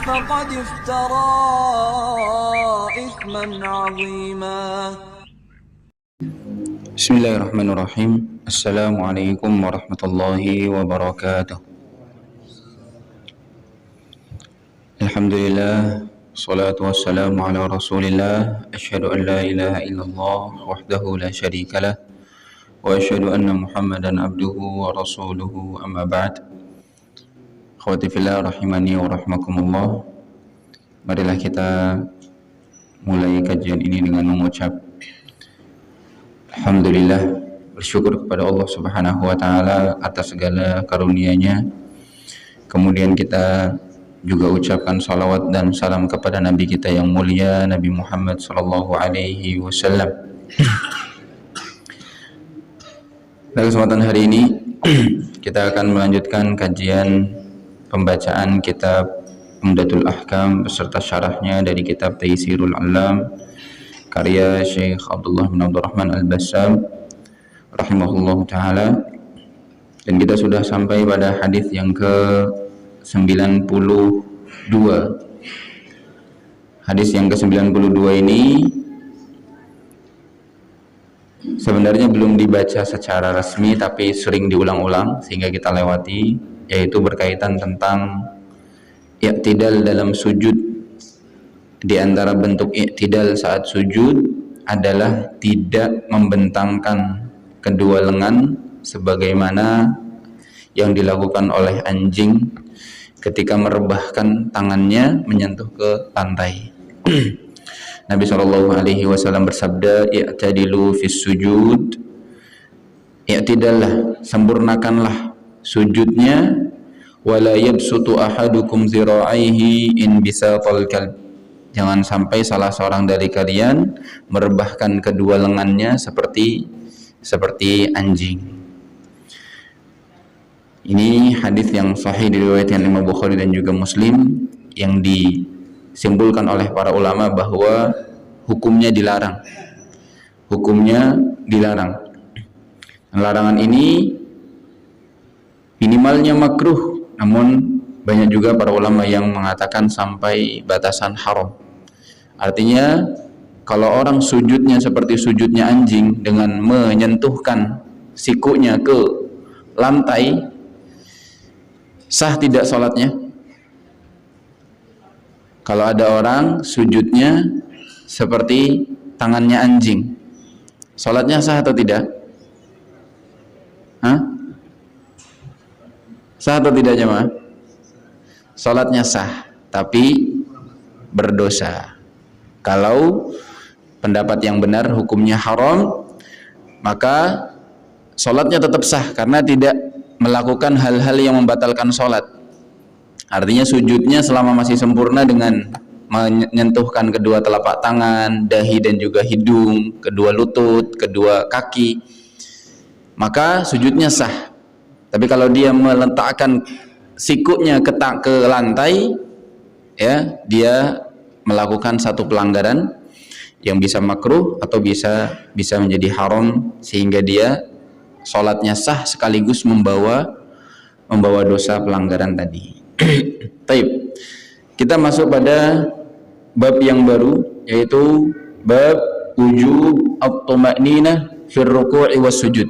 فقد افترى إثما عظيما. Bismillahirrahmanirrahim. Assalamualaikum warahmatullahi wabarakatuh. Alhamdulillah, salatu wassalamu ala rasulillah. Asyhadu an la ilaha illallah wahdahu la syarikalah, wa asyhadu anna muhammadan abduhu wa rasuluhu, amma ba'd. Akhwati fillah rahimani wa rahmakumullah. Marilah kita mulai kajian ini dengan mengucap alhamdulillah, bersyukur kepada Allah Subhanahu wa taala atas segala karunia-Nya. Kemudian kita juga ucapkan salawat dan salam kepada Nabi kita yang mulia, Nabi Muhammad sallallahu alaihi wasallam. Pada kesempatan hari ini kita akan melanjutkan kajian pembacaan kitab Umdatul Ahkam beserta syarahnya dari kitab Taysirul Alam karya Syekh Abdullah bin Abdurrahman Al-Bassam rahimahullahu ta'ala. Dan kita sudah sampai pada hadis yang ke-92. Hadis yang ke-92 ini sebenarnya belum dibaca secara resmi, tapi sering diulang-ulang sehingga kita lewati, yaitu berkaitan tentang i'tidal dalam sujud. Di antara bentuk i'tidal saat sujud adalah tidak membentangkan kedua lengan sebagaimana yang dilakukan oleh anjing ketika merebahkan tangannya menyentuh ke lantai. Nabi SAW bersabda, i'tadilu fis sujud, i'tidallah, sempurnakanlah sujudnya, wala yabsutu ahadukum zira'aihi in bisatal kalb, jangan sampai salah seorang dari kalian merebahkan kedua lengannya seperti anjing. Ini hadis yang sahih diriwayatkan Imam Bukhari dan juga Muslim, yang disimpulkan oleh para ulama bahwa hukumnya dilarang. Larangan ini minimalnya makruh, namun banyak juga para ulama yang mengatakan sampai batasan haram. Artinya kalau orang sujudnya seperti sujudnya anjing dengan menyentuhkan sikunya ke lantai, sah tidak sholatnya? Kalau ada orang sujudnya seperti tangannya anjing, sholatnya sah atau tidak? Sah atau tidak jemaah? Sholatnya sah, tapi berdosa. Kalau pendapat yang benar hukumnya haram, maka sholatnya tetap sah karena tidak melakukan hal-hal yang membatalkan sholat. Artinya sujudnya selama masih sempurna dengan menyentuhkan kedua telapak tangan, dahi dan juga hidung, kedua lutut, kedua kaki, maka sujudnya sah. Tapi kalau dia meletakkan sikunya ke lantai, ya, dia melakukan satu pelanggaran yang bisa makruh atau bisa menjadi haram, sehingga dia sholatnya sah sekaligus membawa dosa pelanggaran tadi. Taib. Kita masuk pada bab yang baru, yaitu bab wujub at-tuma'ninah fir ruku'i was sujud.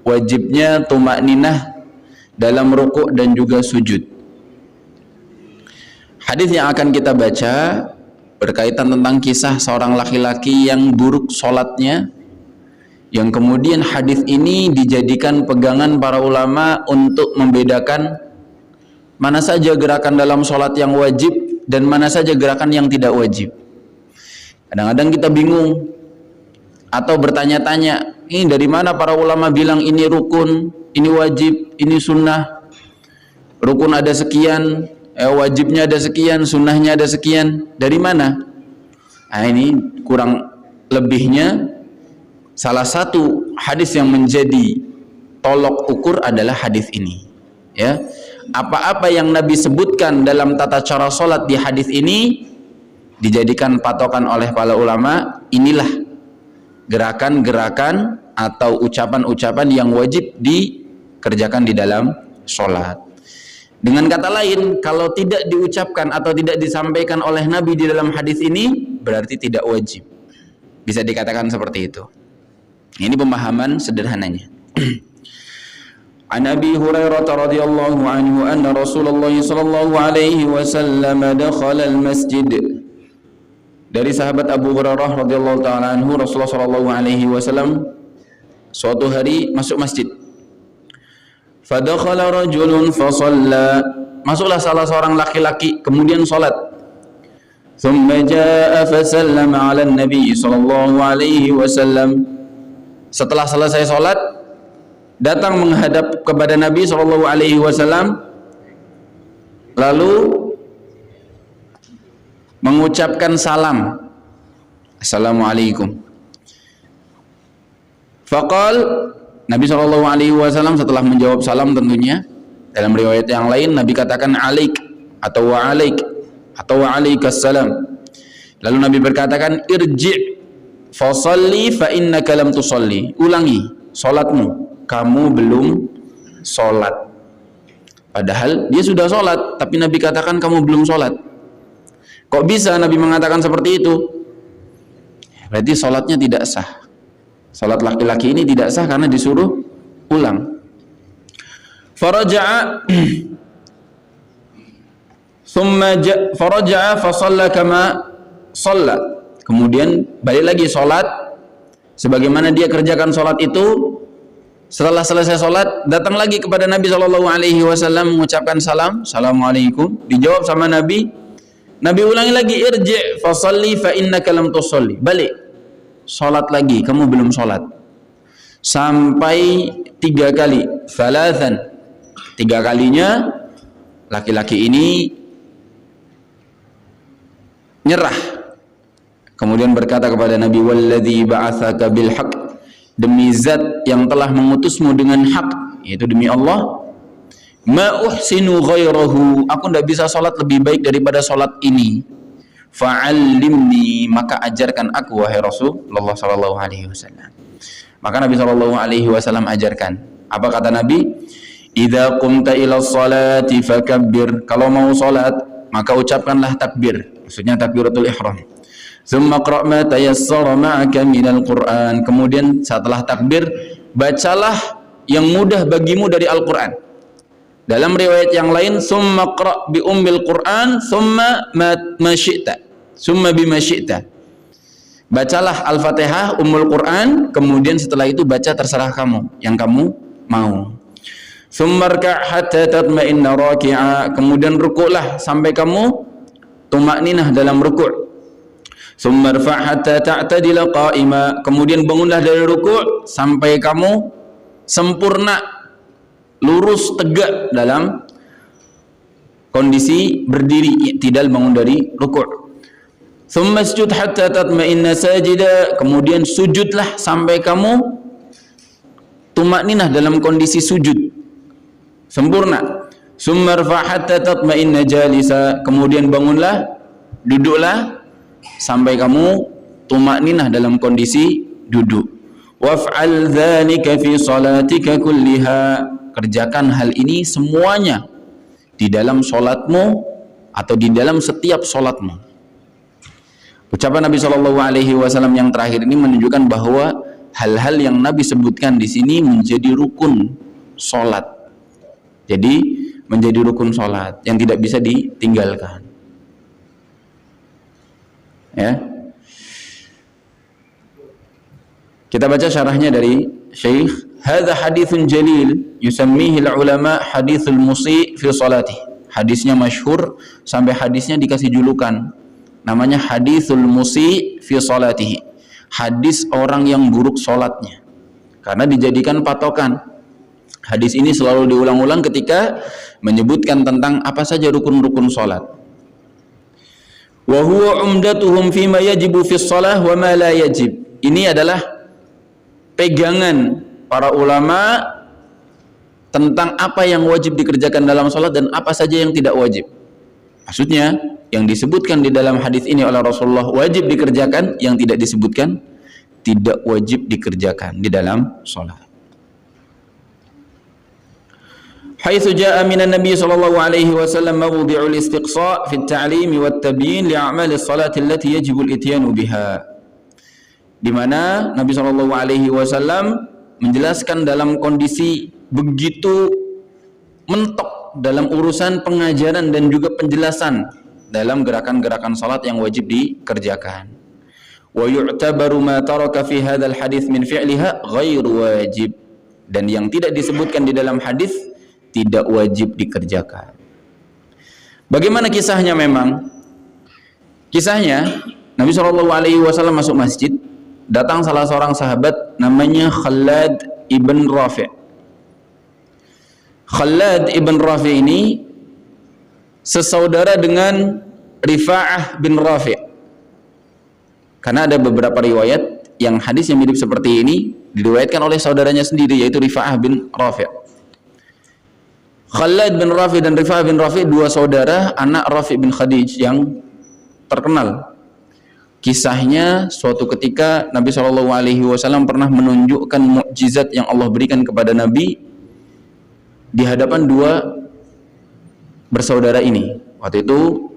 Wajibnya tuma'ninah dalam rukuk dan juga sujud. Hadis yang akan kita baca berkaitan tentang kisah seorang laki-laki yang buruk sholatnya, yang kemudian hadis ini dijadikan pegangan para ulama untuk membedakan mana saja gerakan dalam sholat yang wajib dan mana saja gerakan yang tidak wajib. Kadang-kadang kita bingung atau bertanya-tanya, ini dari mana para ulama bilang ini rukun, ini wajib, ini sunnah. Rukun ada sekian, wajibnya ada sekian, sunnahnya ada sekian. Dari mana? Nah, ini kurang lebihnya salah satu hadis yang menjadi tolok ukur adalah hadis ini. Ya, apa-apa yang Nabi sebutkan dalam tata cara sholat di hadis ini dijadikan patokan oleh para ulama. Inilah gerakan-gerakan atau ucapan-ucapan yang wajib dikerjakan di dalam sholat. Dengan kata lain, kalau tidak diucapkan atau tidak disampaikan oleh Nabi di dalam hadis ini, berarti tidak wajib. Bisa dikatakan seperti itu. Ini pemahaman sederhananya. An Abi Hurairah radhiyallahu anhu anna Rasulullah sallallahu alaihi wasallam dakhala al-masjid. Dari sahabat Abu Hurairah radhiyallahu taala anhu, Rasulullah sallallahu alaihi wasallam suatu hari masuk masjid. Fadakhala rajulun fa shalla. Masuklah salah seorang laki-laki kemudian salat. Thumma jaa fa sallama 'ala an-nabi sallallahu alaihi wasallam. Setelah selesai salat, datang menghadap kepada Nabi sallallahu alaihi wasallam lalu mengucapkan salam. Assalamualaikum. Faqal, Nabi sallallahu alaihi wasallam setelah menjawab salam tentunya, dalam riwayat yang lain Nabi katakan alaik atau wa alaik atau wa alaikas salam. Lalu Nabi berkatakan irji' fa shalli fa innaka lam tusalli. Ulangi salatmu, kamu belum sholat. Padahal dia sudah sholat, tapi Nabi katakan kamu belum sholat. Kok bisa Nabi mengatakan seperti itu? Berarti sholatnya tidak sah. Sholat laki-laki ini tidak sah karena disuruh ulang. Faraja'a fa shalla kama shalla. Kemudian balik lagi sholat sebagaimana dia kerjakan sholat itu. Setelah selesai sholat, datang lagi kepada Nabi sallallahu alaihi wasallam mengucapkan salam, assalamualaikum. Dijawab sama Nabi. Nabi ulangi lagi, irji' fa shalli fa innaka lam tusalli. Balik, sholat lagi, kamu belum sholat. Sampai 3 kali, thalathan. 3 kalinya laki-laki ini nyerah. Kemudian berkata kepada Nabi, walladzi ba'atsaka bil haqq, demi zat yang telah mengutusmu dengan hak, yaitu demi Allah, ma uhsinu ghairahu, aku tidak bisa sholat lebih baik daripada sholat ini. Fa'allimni, maka ajarkan aku wahai Rasulullah sallallahu alaihi wasallam. Maka Nabi sallallahu alaihi wasallam ajarkan. Apa kata Nabi? Idza qumta ila sholati fakabbir, kalau mau sholat maka ucapkanlah takbir, maksudnya takbiratul ihram. Tsumma qra' ma tayassara ma'aka minal Qur'an. Kemudian setelah takbir, bacalah yang mudah bagimu dari Al-Qur'an. Dalam riwayat yang lain, tsumma qra' bi ummil Qur'an tsumma ma syi'ta. Tsumma bima syi'ta. Bacalah Al-Fatihah, Ummul Qur'an, kemudian setelah itu baca terserah kamu yang kamu mau. Tsumma rka' hatta tatma'inna raki'a. Kemudian rukuklah sampai kamu tumakninah dalam rukuk. Tsumma rfa' hatta ta'tadila qa'ima. Kemudian bangunlah dari rukuk sampai kamu sempurna, lurus, tegak dalam kondisi berdiri, i'tidal, bangun dari rukuk. Tsumma sujud hatta tatma'inna sajida. Kemudian sujudlah sampai kamu tumakninah dalam kondisi sujud sempurna. Tsumma rfa' hatta tatma'inna jalisa. Kemudian bangunlah, duduklah sampai kamu tumakninah dalam kondisi duduk. Waf'al dzalika fi salatika kulliha. Kerjakan hal ini semuanya di dalam salatmu atau di dalam setiap salatmu. Ucapan Nabi sallallahu alaihi wasallam yang terakhir ini menunjukkan bahwa hal-hal yang Nabi sebutkan di sini menjadi rukun salat. Jadi menjadi rukun salat yang tidak bisa ditinggalkan. Ya. Kita baca syarahnya dari Syekh. Hadza haditsun jalil yusammihi al-ulama haditsul musi' fi salati. Hadisnya masyhur sampai hadisnya dikasih julukan. Namanya haditsul musi' fi salatihi. Hadis orang yang buruk salatnya. Karena dijadikan patokan. Hadis ini selalu diulang-ulang ketika menyebutkan tentang apa saja rukun-rukun salat. Wa huwa umdatuhum fima yajibu fis shalah wa ma la yajib. Ini adalah pegangan para ulama tentang apa yang wajib dikerjakan dalam salat dan apa saja yang tidak wajib. Maksudnya yang disebutkan di dalam hadis ini oleh Rasulullah wajib dikerjakan, yang tidak disebutkan tidak wajib dikerjakan di dalam salat. Haitsu jaa minan nabiy sallallahu alaihi wasallam mawdi'ul istiqsa' fi at-ta'lim wa at-tabyin li a'mal as-salati allati yajibu al-ityanu biha. Di mana Nabi sallallahu alaihi wasallam menjelaskan dalam kondisi begitu mentok dalam urusan pengajaran dan juga penjelasan dalam gerakan-gerakan salat yang wajib dikerjakan. Wa yu'tabaru ma taraka fi hadzal hadits min fi'liha ghairu wajib, dan yang tidak disebutkan di dalam hadis tidak wajib dikerjakan. Bagaimana kisahnya memang? Kisahnya Nabi SAW masuk masjid, datang salah seorang sahabat namanya Khalad ibn Rafi'. Khalad ibn Rafi' ini sesaudara dengan Rifa'ah bin Rafi'. Karena ada beberapa riwayat yang hadis yang mirip seperti ini diriwayatkan oleh saudaranya sendiri, yaitu Rifa'ah bin Rafi'. Khalad bin Rafi' dan Rifa'ah bin Rafi' dua saudara, anak Rafi' bin Khadij yang terkenal. Kisahnya suatu ketika Nabi SAW pernah menunjukkan mukjizat yang Allah berikan kepada Nabi di hadapan dua bersaudara ini. Waktu itu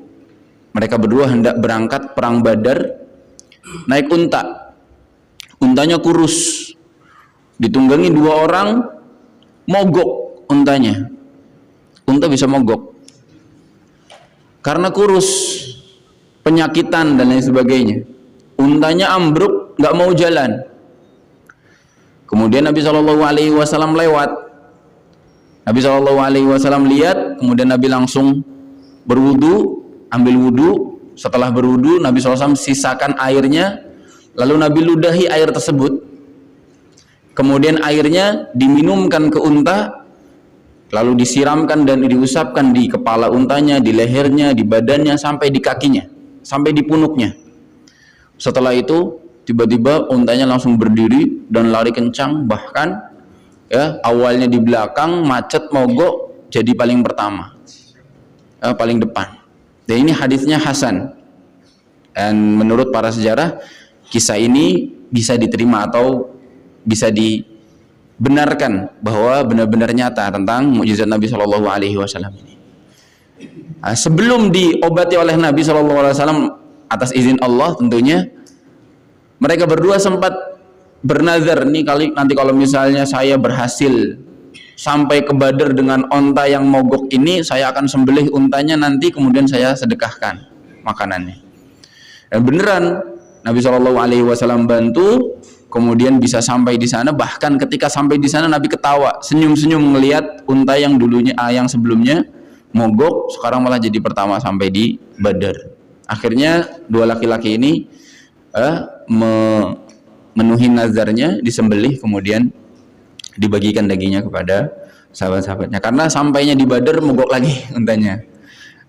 mereka berdua hendak berangkat perang Badar, naik unta. Untanya kurus, ditunggangi dua orang, mogok untanya. Unta bisa mogok karena kurus, penyakitan dan lain sebagainya. Untanya ambruk, nggak mau jalan. Kemudian Nabi SAW lewat. Nabi SAW lihat, kemudian Nabi langsung berwudu, ambil wudu. Setelah berwudu, Nabi SAW sisakan airnya, lalu Nabi ludahi air tersebut. Kemudian airnya diminumkan ke unta, lalu disiramkan dan diusapkan di kepala untanya, di lehernya, di badannya, sampai di kakinya, sampai di punuknya. Setelah itu tiba-tiba untanya langsung berdiri dan lari kencang, bahkan ya awalnya di belakang macet mogok jadi paling pertama, paling depan. Dan ini hadisnya hasan, dan menurut para sejarah kisah ini bisa diterima atau bisa dibenarkan bahwa benar-benar nyata tentang mukjizat Nabi SAW ini. Sebelum diobati oleh Nabi SAW atas izin Allah tentunya, mereka berdua sempat bernazar, nih nanti kalau misalnya saya berhasil sampai ke Badar dengan onta yang mogok ini, saya akan sembelih untanya nanti, kemudian saya sedekahkan makanannya. Dan beneran Nabi SAW bantu, kemudian bisa sampai di sana. Bahkan ketika sampai di sana Nabi ketawa, senyum-senyum melihat unta yang dulunya yang sebelumnya mogok sekarang malah jadi pertama sampai di Badar. Akhirnya dua laki-laki ini memenuhi nazarnya, disembelih, kemudian dibagikan dagingnya kepada sahabat-sahabatnya. Karena sampainya di Badar mogok lagi untanya.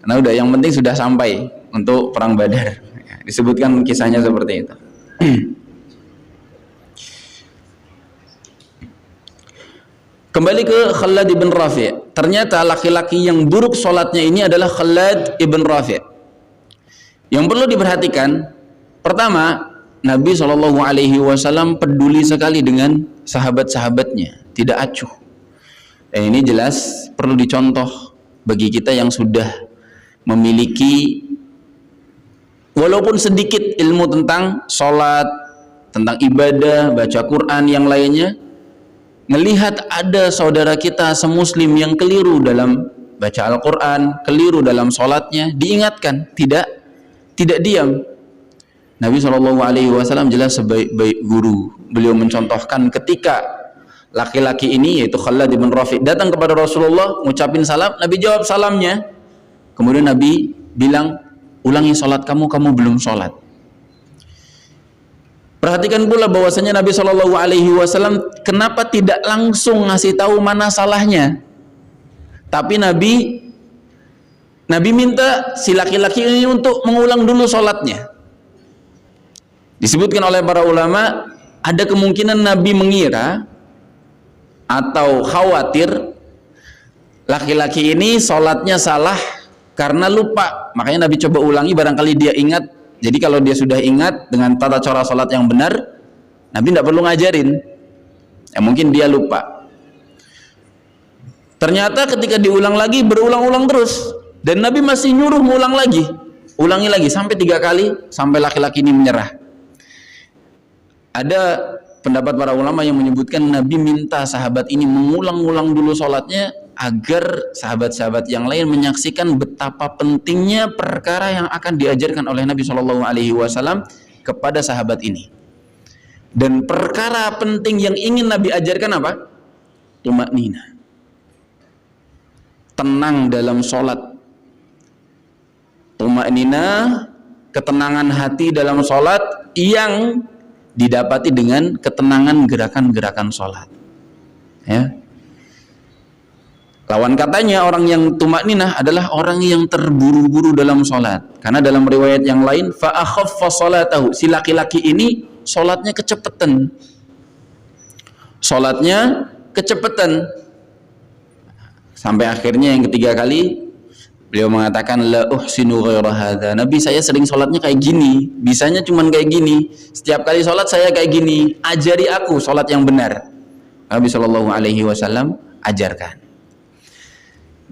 Karena udah yang penting sudah sampai untuk perang Badar. Disebutkan kisahnya seperti itu. Kembali ke Khalad ibn Rafi'. Ternyata laki-laki yang buruk sholatnya ini adalah Khalad ibn Rafi'. Yang perlu diperhatikan, pertama, Nabi SAW peduli sekali dengan sahabat-sahabatnya, tidak acuh. Dan ini jelas perlu dicontoh bagi kita yang sudah memiliki walaupun sedikit ilmu tentang sholat, tentang ibadah, baca Quran, yang lainnya. Melihat ada saudara kita semuslim yang keliru dalam baca Al-Quran, keliru dalam sholatnya, diingatkan, tidak diam. Nabi SAW jelas sebaik-baik guru. Beliau mencontohkan ketika laki-laki ini, yaitu Khalad bin Rafi', datang kepada Rasulullah, ngucapin salam, Nabi jawab salamnya. Kemudian Nabi bilang, ulangi sholat kamu belum sholat. Perhatikan pula bahwasanya Nabi SAW kenapa tidak langsung ngasih tahu mana salahnya, tapi Nabi minta si laki-laki ini untuk mengulang dulu sholatnya. Disebutkan oleh para ulama, ada kemungkinan Nabi mengira atau khawatir laki-laki ini sholatnya salah karena lupa, makanya Nabi coba ulangi, barangkali dia ingat. Jadi kalau dia sudah ingat dengan tata cara sholat yang benar, Nabi tidak perlu ngajarin. Ya mungkin dia lupa. Ternyata ketika diulang lagi berulang-ulang terus, dan Nabi masih nyuruh mengulang lagi, ulangi lagi sampai 3 kali sampai laki-laki ini menyerah. Ada pendapat para ulama yang menyebutkan Nabi minta sahabat ini mengulang-ulang dulu sholatnya agar sahabat-sahabat yang lain menyaksikan betapa pentingnya perkara yang akan diajarkan oleh Nabi Shallallahu Alaihi Wasallam kepada sahabat ini. Dan perkara penting yang ingin Nabi ajarkan apa? Tumaknina, tenang dalam sholat. Tumaknina, ketenangan hati dalam sholat yang didapati dengan ketenangan gerakan-gerakan sholat. Ya. Lawan katanya orang yang tumakninah adalah orang yang terburu-buru dalam sholat. Karena dalam riwayat yang lain, fa akhaffa sholatahu, si laki-laki ini sholatnya kecepatan. Sholatnya kecepatan. Sampai akhirnya yang ketiga kali beliau mengatakan la uhsinu ghaira hadza. Nabi, saya sering sholatnya kayak gini, bisanya cuman kayak gini. Setiap kali sholat saya kayak gini. Ajari aku sholat yang benar. Nabi Shallallahu Alaihi Wasallam ajarkan.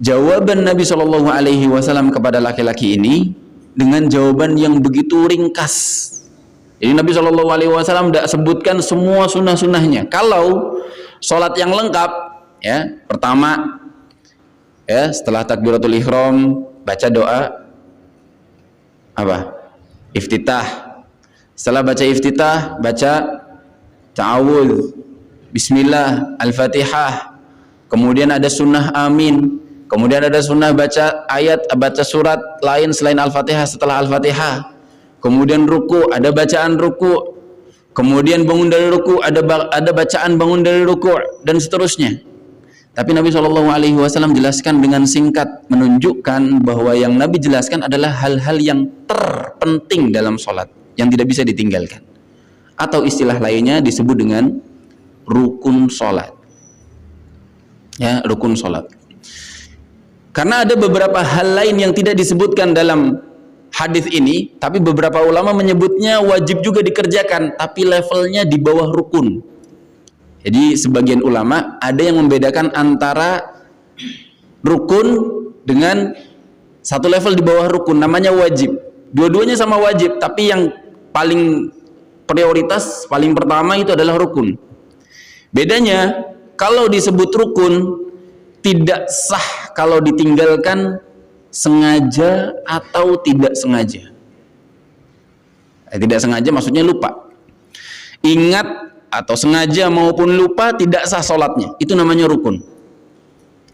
Jawaban Nabi Shallallahu Alaihi Wasallam kepada laki-laki ini dengan jawaban yang begitu ringkas. Jadi Nabi Shallallahu Alaihi Wasallam tidak sebutkan semua sunnah-sunnahnya. Kalau sholat yang lengkap, ya pertama, ya setelah takbiratul ihram baca doa apa? Iftitah. Setelah baca iftitah baca ta'awudz, bismillah, al-fatihah. Kemudian ada sunnah amin. Kemudian ada sunnah baca ayat, baca surat lain selain al-fatihah setelah al-fatihah. Kemudian ruku, ada bacaan ruku. Kemudian bangun dari ruku, ada bacaan bangun dari ruku, dan seterusnya. Tapi Nabi SAW jelaskan dengan singkat, menunjukkan bahwa yang Nabi jelaskan adalah hal-hal yang terpenting dalam sholat, yang tidak bisa ditinggalkan. Atau istilah lainnya disebut dengan rukun sholat. Ya, rukun sholat. Karena ada beberapa hal lain yang tidak disebutkan dalam hadis ini, tapi beberapa ulama menyebutnya wajib juga dikerjakan, tapi levelnya di bawah rukun. Jadi sebagian ulama ada yang membedakan antara rukun dengan satu level di bawah rukun, namanya wajib. Dua-duanya sama wajib, tapi yang paling prioritas, paling pertama itu adalah rukun. Bedanya, kalau disebut rukun tidak sah kalau ditinggalkan sengaja atau tidak sengaja. Tidak sengaja maksudnya lupa. Ingat atau sengaja maupun lupa tidak sah sholatnya. Itu namanya rukun.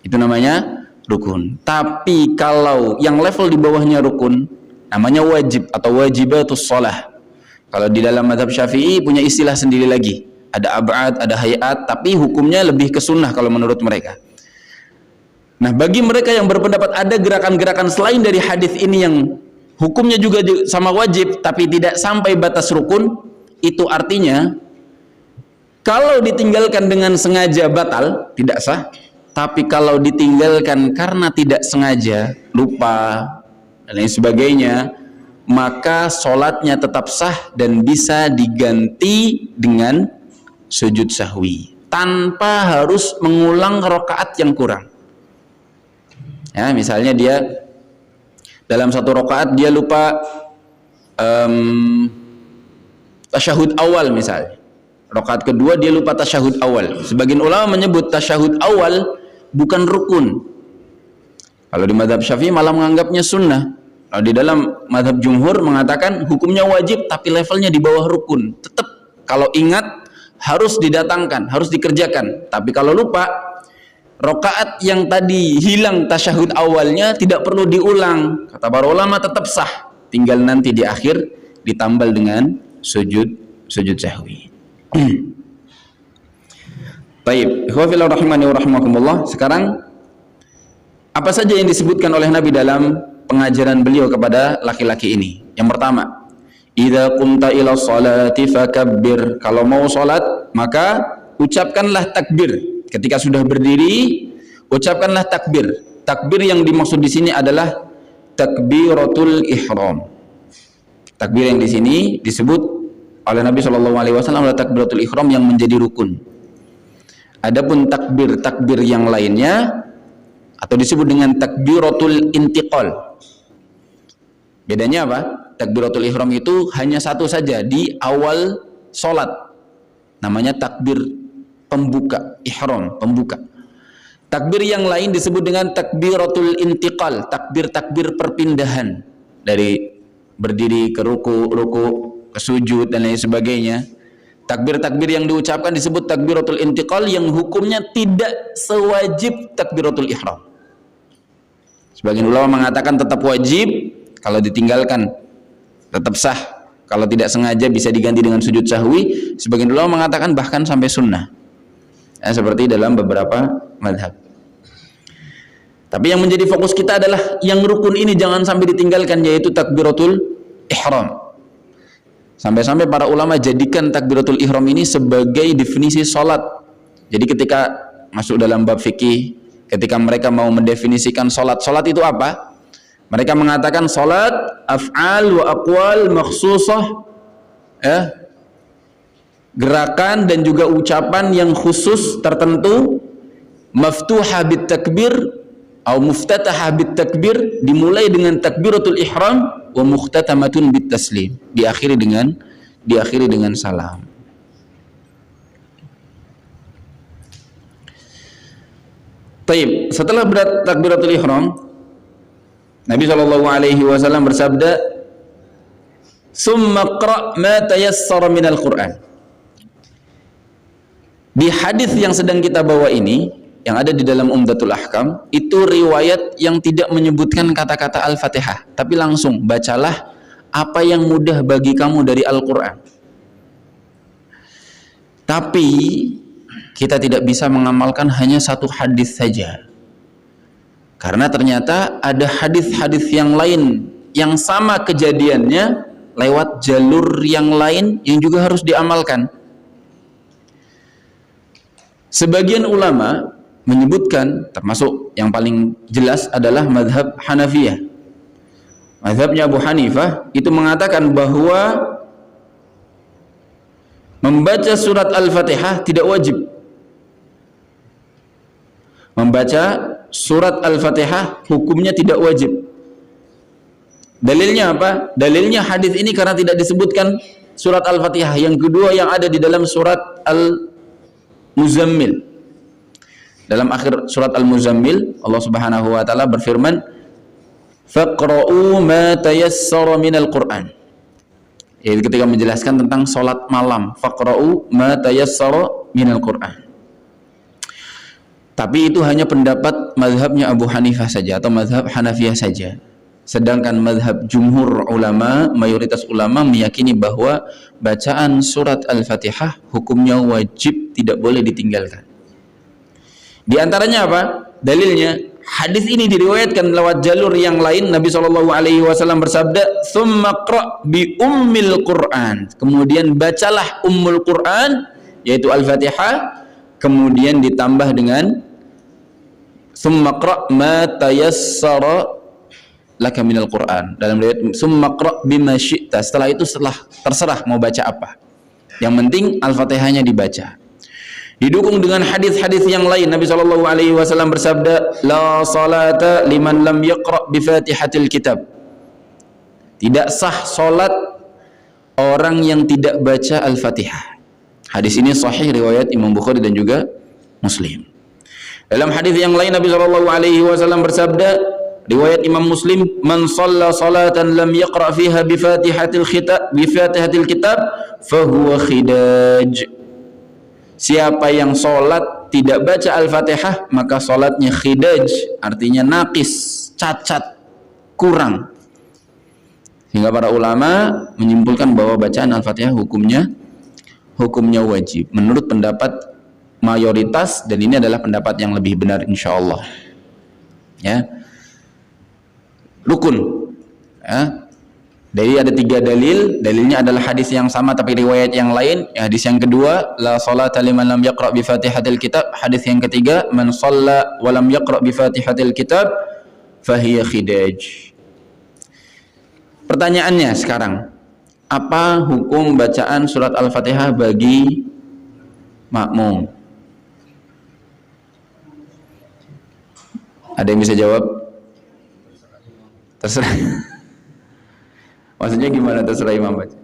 Itu namanya rukun. Tapi kalau yang level di bawahnya rukun, namanya wajib atau wajibatus sholah. Kalau di dalam mazhab Syafi'i punya istilah sendiri lagi. Ada ab'ad, ada hayat, tapi hukumnya lebih ke sunnah kalau menurut mereka. Nah, bagi mereka yang berpendapat ada gerakan-gerakan selain dari hadis ini yang hukumnya juga sama wajib tapi tidak sampai batas rukun, itu artinya kalau ditinggalkan dengan sengaja batal, tidak sah. Tapi kalau ditinggalkan karena tidak sengaja, lupa dan lain sebagainya, maka sholatnya tetap sah dan bisa diganti dengan sujud sahwi tanpa harus mengulang rakaat yang kurang. Ya, misalnya dia dalam satu rakaat dia lupa tasyahud awal misalnya. Rakaat kedua dia lupa tasyahud awal. Sebagian ulama menyebut tasyahud awal bukan rukun. Kalau di mazhab Syafi'i malah menganggapnya sunnah. Kalau di dalam mazhab jumhur mengatakan hukumnya wajib tapi levelnya di bawah rukun. Tetap kalau ingat harus didatangkan, harus dikerjakan. Tapi kalau lupa, rakaat yang tadi hilang tasyahud awalnya tidak perlu diulang. Kata para ulama tetap sah. Tinggal nanti di akhir ditambal dengan sujud sahwi. Baik, ikhwafillah rahimani wa rahimakumullah. Sekarang apa saja yang disebutkan oleh Nabi dalam pengajaran beliau kepada laki-laki ini? Yang pertama, idza qumta ila sholati fakabbir. Kalau mau salat, maka ucapkanlah takbir. Ketika sudah berdiri, ucapkanlah takbir. Takbir yang dimaksud di sini adalah takbiratul ihram. Takbir yang di sini disebut oleh Nabi Shallallahu Alaihi Wasallam adalah takbiratul ihram yang menjadi rukun. Adapun takbir yang lainnya atau disebut dengan takbiratul intiqal. Bedanya apa? Takbiratul ihram itu hanya satu saja di awal sholat, namanya takbir pembuka, ihram, pembuka. Takbir yang lain disebut dengan takbiratul intiqal, takbir-takbir perpindahan dari berdiri ke ruku, ruku ke sujud dan lain sebagainya. Takbir-takbir yang diucapkan disebut takbiratul intiqal, yang hukumnya tidak sewajib takbiratul ihram. Sebagian ulama mengatakan tetap wajib, kalau ditinggalkan tetap sah, kalau tidak sengaja bisa diganti dengan sujud sahwi. Sebagian ulama mengatakan bahkan sampai sunnah, ya, seperti dalam beberapa madhab. Tapi yang menjadi fokus kita adalah yang rukun ini jangan sampai ditinggalkan, yaitu takbiratul ihram. Sampai-sampai para ulama jadikan takbiratul ihram ini sebagai definisi sholat. Jadi ketika masuk dalam bab fikih, ketika mereka mau mendefinisikan sholat, sholat itu apa? Mereka mengatakan sholat af'al wa aqwal makhsusah, ya, gerakan dan juga ucapan yang khusus tertentu, maftuha bit takbir atau muftataha bit takbir, dimulai dengan takbiratul ihram, wa mukhtatamatun bit taslim, diakhiri dengan salam. Taib, setelah berat takbiratul ihram, Nabi SAW bersabda, "Summa qra' ma tayassara minal Qur'an." Di hadis yang sedang kita bawa ini, yang ada di dalam Umdatul Ahkam, itu riwayat yang tidak menyebutkan kata-kata Al-Fatihah, tapi langsung bacalah apa yang mudah bagi kamu dari Al-Qur'an. Tapi kita tidak bisa mengamalkan hanya satu hadis saja, karena ternyata ada hadis-hadis yang lain yang sama kejadiannya lewat jalur yang lain yang juga harus diamalkan. Sebagian ulama menyebutkan, termasuk yang paling jelas adalah mazhab Hanafiyah. Mazhabnya Abu Hanifah itu mengatakan bahwa membaca surat Al-Fatihah tidak wajib. Membaca surat Al-Fatihah hukumnya tidak wajib. Dalilnya apa? Dalilnya hadis ini karena tidak disebutkan surat Al-Fatihah. Yang kedua yang ada di dalam surat Al-Muzammil. Dalam akhir surat Al-Muzammil, Allah Subhanahu wa taala berfirman, "Faqra'u ma tayassara minal Qur'an." Yaitu ketika menjelaskan tentang salat malam, "Faqra'u ma tayassara minal Qur'an." Tapi itu hanya pendapat mazhabnya Abu Hanifah saja atau mazhab Hanafiyah saja. Sedangkan mazhab jumhur ulama, mayoritas ulama meyakini bahwa bacaan surat Al-Fatihah hukumnya wajib, tidak boleh ditinggalkan. Di antaranya apa? Dalilnya, hadis ini diriwayatkan lewat jalur yang lain. Nabi SAW bersabda, "Tsumma qra' bi ummil Qur'an." Kemudian bacalah ummul Qur'an, yaitu Al-Fatihah. Kemudian ditambah dengan "Tsumma qra' ma tayassara laka minal Qur'an." Dalam riwayat, "Tsumma qra' bima syi'ta." Setelah itu terserah mau baca apa. Yang penting Al-Fatihahnya dibaca. Didukung dengan hadis-hadis yang lain, Nabi SAW bersabda, "La salata liman lam yaqra' bi Fatihatil Kitab." Tidak sah salat orang yang tidak baca Al-Fatihah. Hadis ini sahih riwayat Imam Bukhari dan juga Muslim. Dalam hadis yang lain Nabi SAW bersabda, riwayat Imam Muslim, "Man shalla salatan lam yaqra' fiha bi Fatihatil Kitab fa huwa khidaj." Siapa yang sholat tidak baca Al-Fatihah, maka sholatnya khidaj, artinya naqis, cacat, kurang. Sehingga para ulama menyimpulkan bahwa bacaan Al-Fatihah hukumnya wajib menurut pendapat mayoritas, dan ini adalah pendapat yang lebih benar insyaallah. Ya. Rukun. Ya. Dari ada 3 dalil, dalilnya adalah hadis yang sama tapi riwayat yang lain. Hadis yang kedua, "La salata liman lam yaqra' bi Fatihatil Kitab." Hadis yang ketiga, "Man shalla wa lam yaqra' bi Fatihatil Kitab fahiya khidaj." Pertanyaannya sekarang, apa hukum bacaan surat Al-Fatihah bagi makmum? Ada yang bisa jawab? Terserah. Maksudnya gimana terserah imam baca?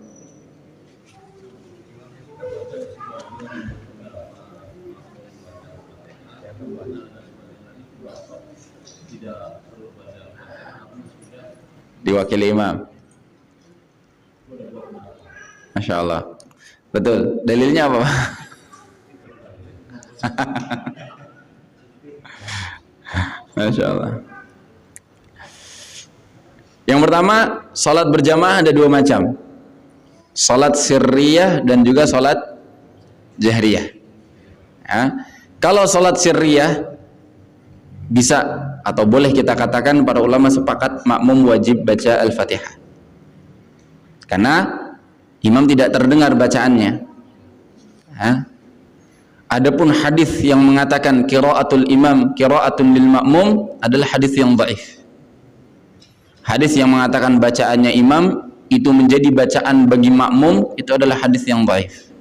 Diwakili imam. Masya Allah. Betul. Dalilnya apa? Masya Allah. Yang pertama, salat berjamaah ada dua macam. Salat sirriyah dan juga salat jahriyah. Ya. Kalau salat sirriyah bisa atau boleh kita katakan para ulama sepakat makmum wajib baca Al-Fatihah. Karena imam tidak terdengar bacaannya. Ya. Adapun hadis yang mengatakan qiraatul imam qiraatun lil makmum adalah hadis yang dhaif. Hadis yang mengatakan bacaannya imam itu menjadi bacaan bagi makmum itu adalah hadis yang dhaif.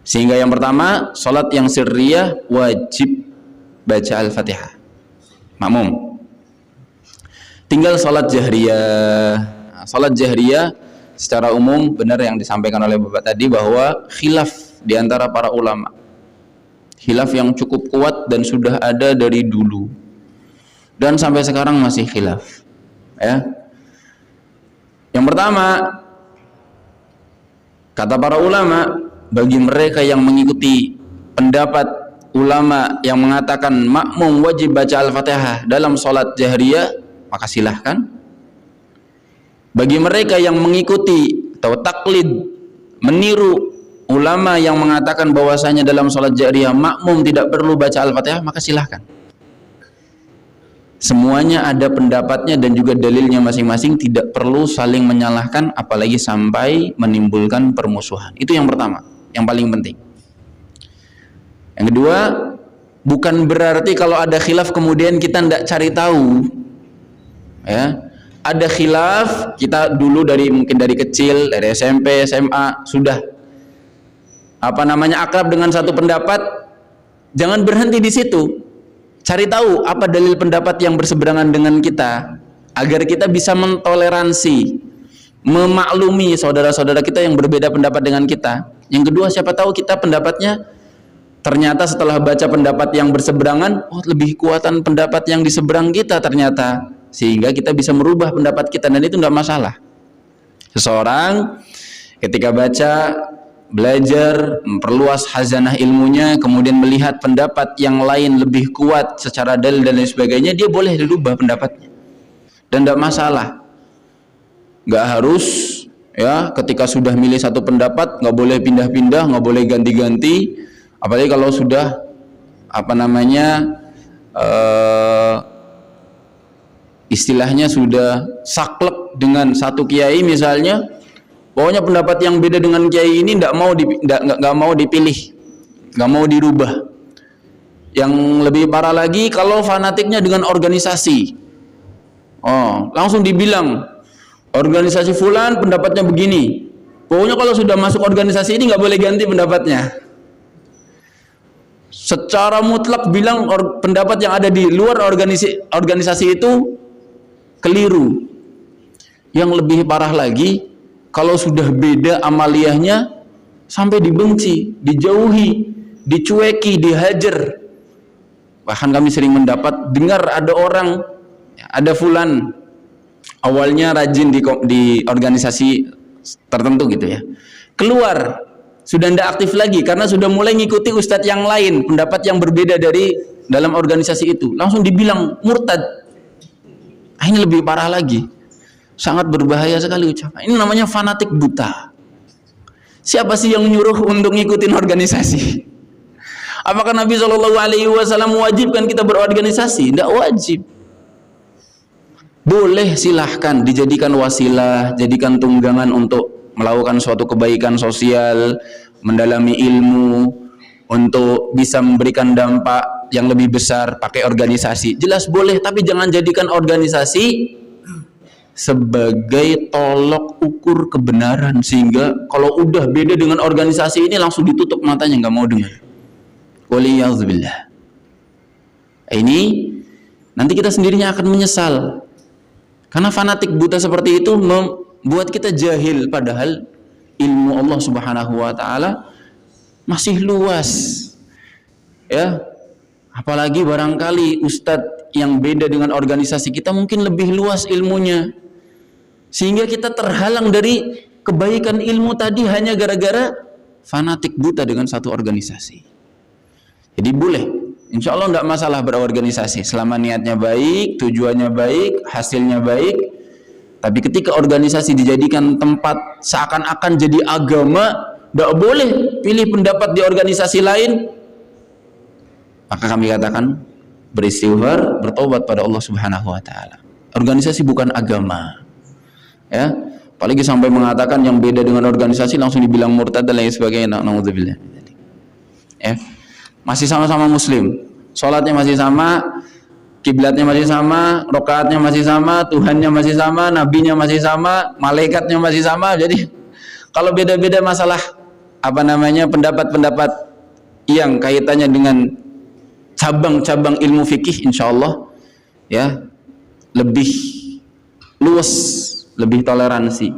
Sehingga yang pertama, salat yang sirriyah wajib baca Al-Fatihah makmum. Tinggal salat jahriyah. Nah, salat jahriyah secara umum benar yang disampaikan oleh Bapak tadi bahwa khilaf di antara para ulama. Khilaf yang cukup kuat dan sudah ada dari dulu. Dan sampai sekarang masih khilaf. Ya. Yang pertama, kata para ulama, bagi mereka yang mengikuti pendapat ulama yang mengatakan makmum wajib baca Al-Fatihah dalam salat jahriyah, maka silahkan. Bagi mereka yang mengikuti atau taklid, meniru ulama yang mengatakan bahwasanya dalam salat jahriyah makmum tidak perlu baca Al-Fatihah, maka silahkan. Semuanya ada pendapatnya dan juga dalilnya masing-masing, tidak perlu saling menyalahkan apalagi sampai menimbulkan permusuhan. Itu yang pertama, yang paling penting. Yang kedua, bukan berarti kalau ada khilaf kemudian kita tidak cari tahu. Ya. Ada khilaf, kita dulu mungkin dari kecil, dari SMP, SMA sudah akrab dengan satu pendapat, jangan berhenti di situ. Cari tahu apa dalil pendapat yang berseberangan dengan kita agar kita bisa mentoleransi, memaklumi saudara-saudara kita yang berbeda pendapat dengan kita. Yang kedua, siapa tahu kita pendapatnya ternyata setelah baca pendapat yang berseberangan, lebih kuatan pendapat yang di seberang kita ternyata, sehingga kita bisa merubah pendapat kita dan itu enggak masalah. Seseorang ketika baca, belajar, memperluas khazanah ilmunya, kemudian melihat pendapat yang lain lebih kuat secara dalil dan lain sebagainya, dia boleh dirubah pendapatnya dan tidak masalah. Nggak harus ya ketika sudah milih satu pendapat nggak boleh pindah-pindah, nggak boleh ganti-ganti, apalagi kalau sudah istilahnya sudah saklek dengan satu kiai misalnya. Pokoknya pendapat yang beda dengan kiai ini nggak mau dipilih, nggak mau dirubah. Yang lebih parah lagi kalau fanatiknya dengan organisasi, langsung dibilang organisasi fulan pendapatnya begini. Pokoknya kalau sudah masuk organisasi ini nggak boleh ganti pendapatnya. Secara mutlak bilang pendapat yang ada di luar organisasi itu keliru. Yang lebih parah lagi, kalau sudah beda amaliyahnya sampai dibenci, dijauhi, dicueki, dihajar. Bahkan kami sering dengar ada orang, ada fulan awalnya rajin di organisasi tertentu gitu ya. Keluar, sudah tidak aktif lagi karena sudah mulai ngikuti ustadz yang lain, pendapat yang berbeda dari dalam organisasi itu. Langsung dibilang murtad. Ini lebih parah lagi. Sangat berbahaya sekali ucapan. Ini namanya fanatik buta. Siapa sih yang nyuruh untuk ngikutin organisasi? Apakah Nabi SAW mewajibkan kita berorganisasi? Tidak wajib. Boleh, silahkan dijadikan wasilah, jadikan tunggangan untuk melakukan suatu kebaikan sosial, mendalami ilmu, untuk bisa memberikan dampak yang lebih besar pakai organisasi. Jelas boleh, tapi jangan jadikan organisasi sebagai tolok ukur kebenaran, sehingga kalau udah beda dengan organisasi ini langsung ditutup matanya, nggak mau dengar. Waliyahzubillah. Ini nanti kita sendirinya akan menyesal. Karena fanatik buta seperti itu membuat kita jahil, padahal ilmu Allah Subhanahu wa taala masih luas. Ya. Apalagi barangkali ustadz yang beda dengan organisasi kita mungkin lebih luas ilmunya. Sehingga kita terhalang dari kebaikan ilmu tadi hanya gara-gara fanatik buta dengan satu organisasi. Jadi boleh, insya Allah tidak masalah berorganisasi selama niatnya baik, tujuannya baik, hasilnya baik. Tapi ketika organisasi dijadikan tempat seakan-akan jadi agama, tidak boleh pilih pendapat di organisasi lain. Maka kami katakan beristighfar, bertobat pada Allah Subhanahu wa taala. Organisasi bukan agama. Ya, apalagi sampai mengatakan yang beda dengan organisasi langsung dibilang murtad dan lain sebagainya. Naudzubillah. Ya. Masih sama-sama muslim, sholatnya masih sama, kiblatnya masih sama, rokaatnya masih sama, Tuhannya masih sama, nabinya masih sama, malaikatnya masih sama. Jadi kalau beda-beda masalah pendapat-pendapat yang kaitannya dengan cabang-cabang ilmu fikih, insya Allah ya lebih luas, lebih toleransi,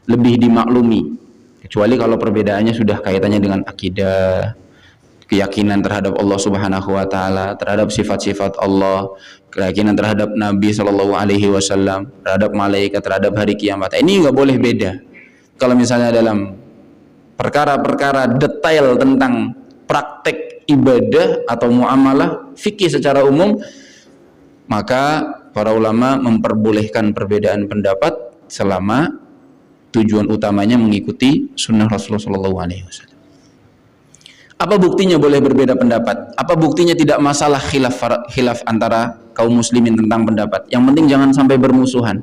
lebih dimaklumi. Kecuali kalau perbedaannya sudah kaitannya dengan akidah, keyakinan terhadap Allah Subhanahu wa taala, terhadap sifat-sifat Allah, keyakinan terhadap Nabi sallallahu alaihi wasallam, terhadap malaikat, terhadap hari kiamat. Ini nggak boleh beda. Kalau misalnya dalam perkara-perkara detail tentang praktek ibadah atau muamalah fikih secara umum, maka para ulama memperbolehkan perbedaan pendapat selama tujuan utamanya mengikuti sunnah Rasulullah sallallahu alaihi wasallam. Apa buktinya boleh berbeda pendapat? Apa buktinya tidak masalah khilaf antara kaum muslimin tentang pendapat? Yang penting jangan sampai bermusuhan.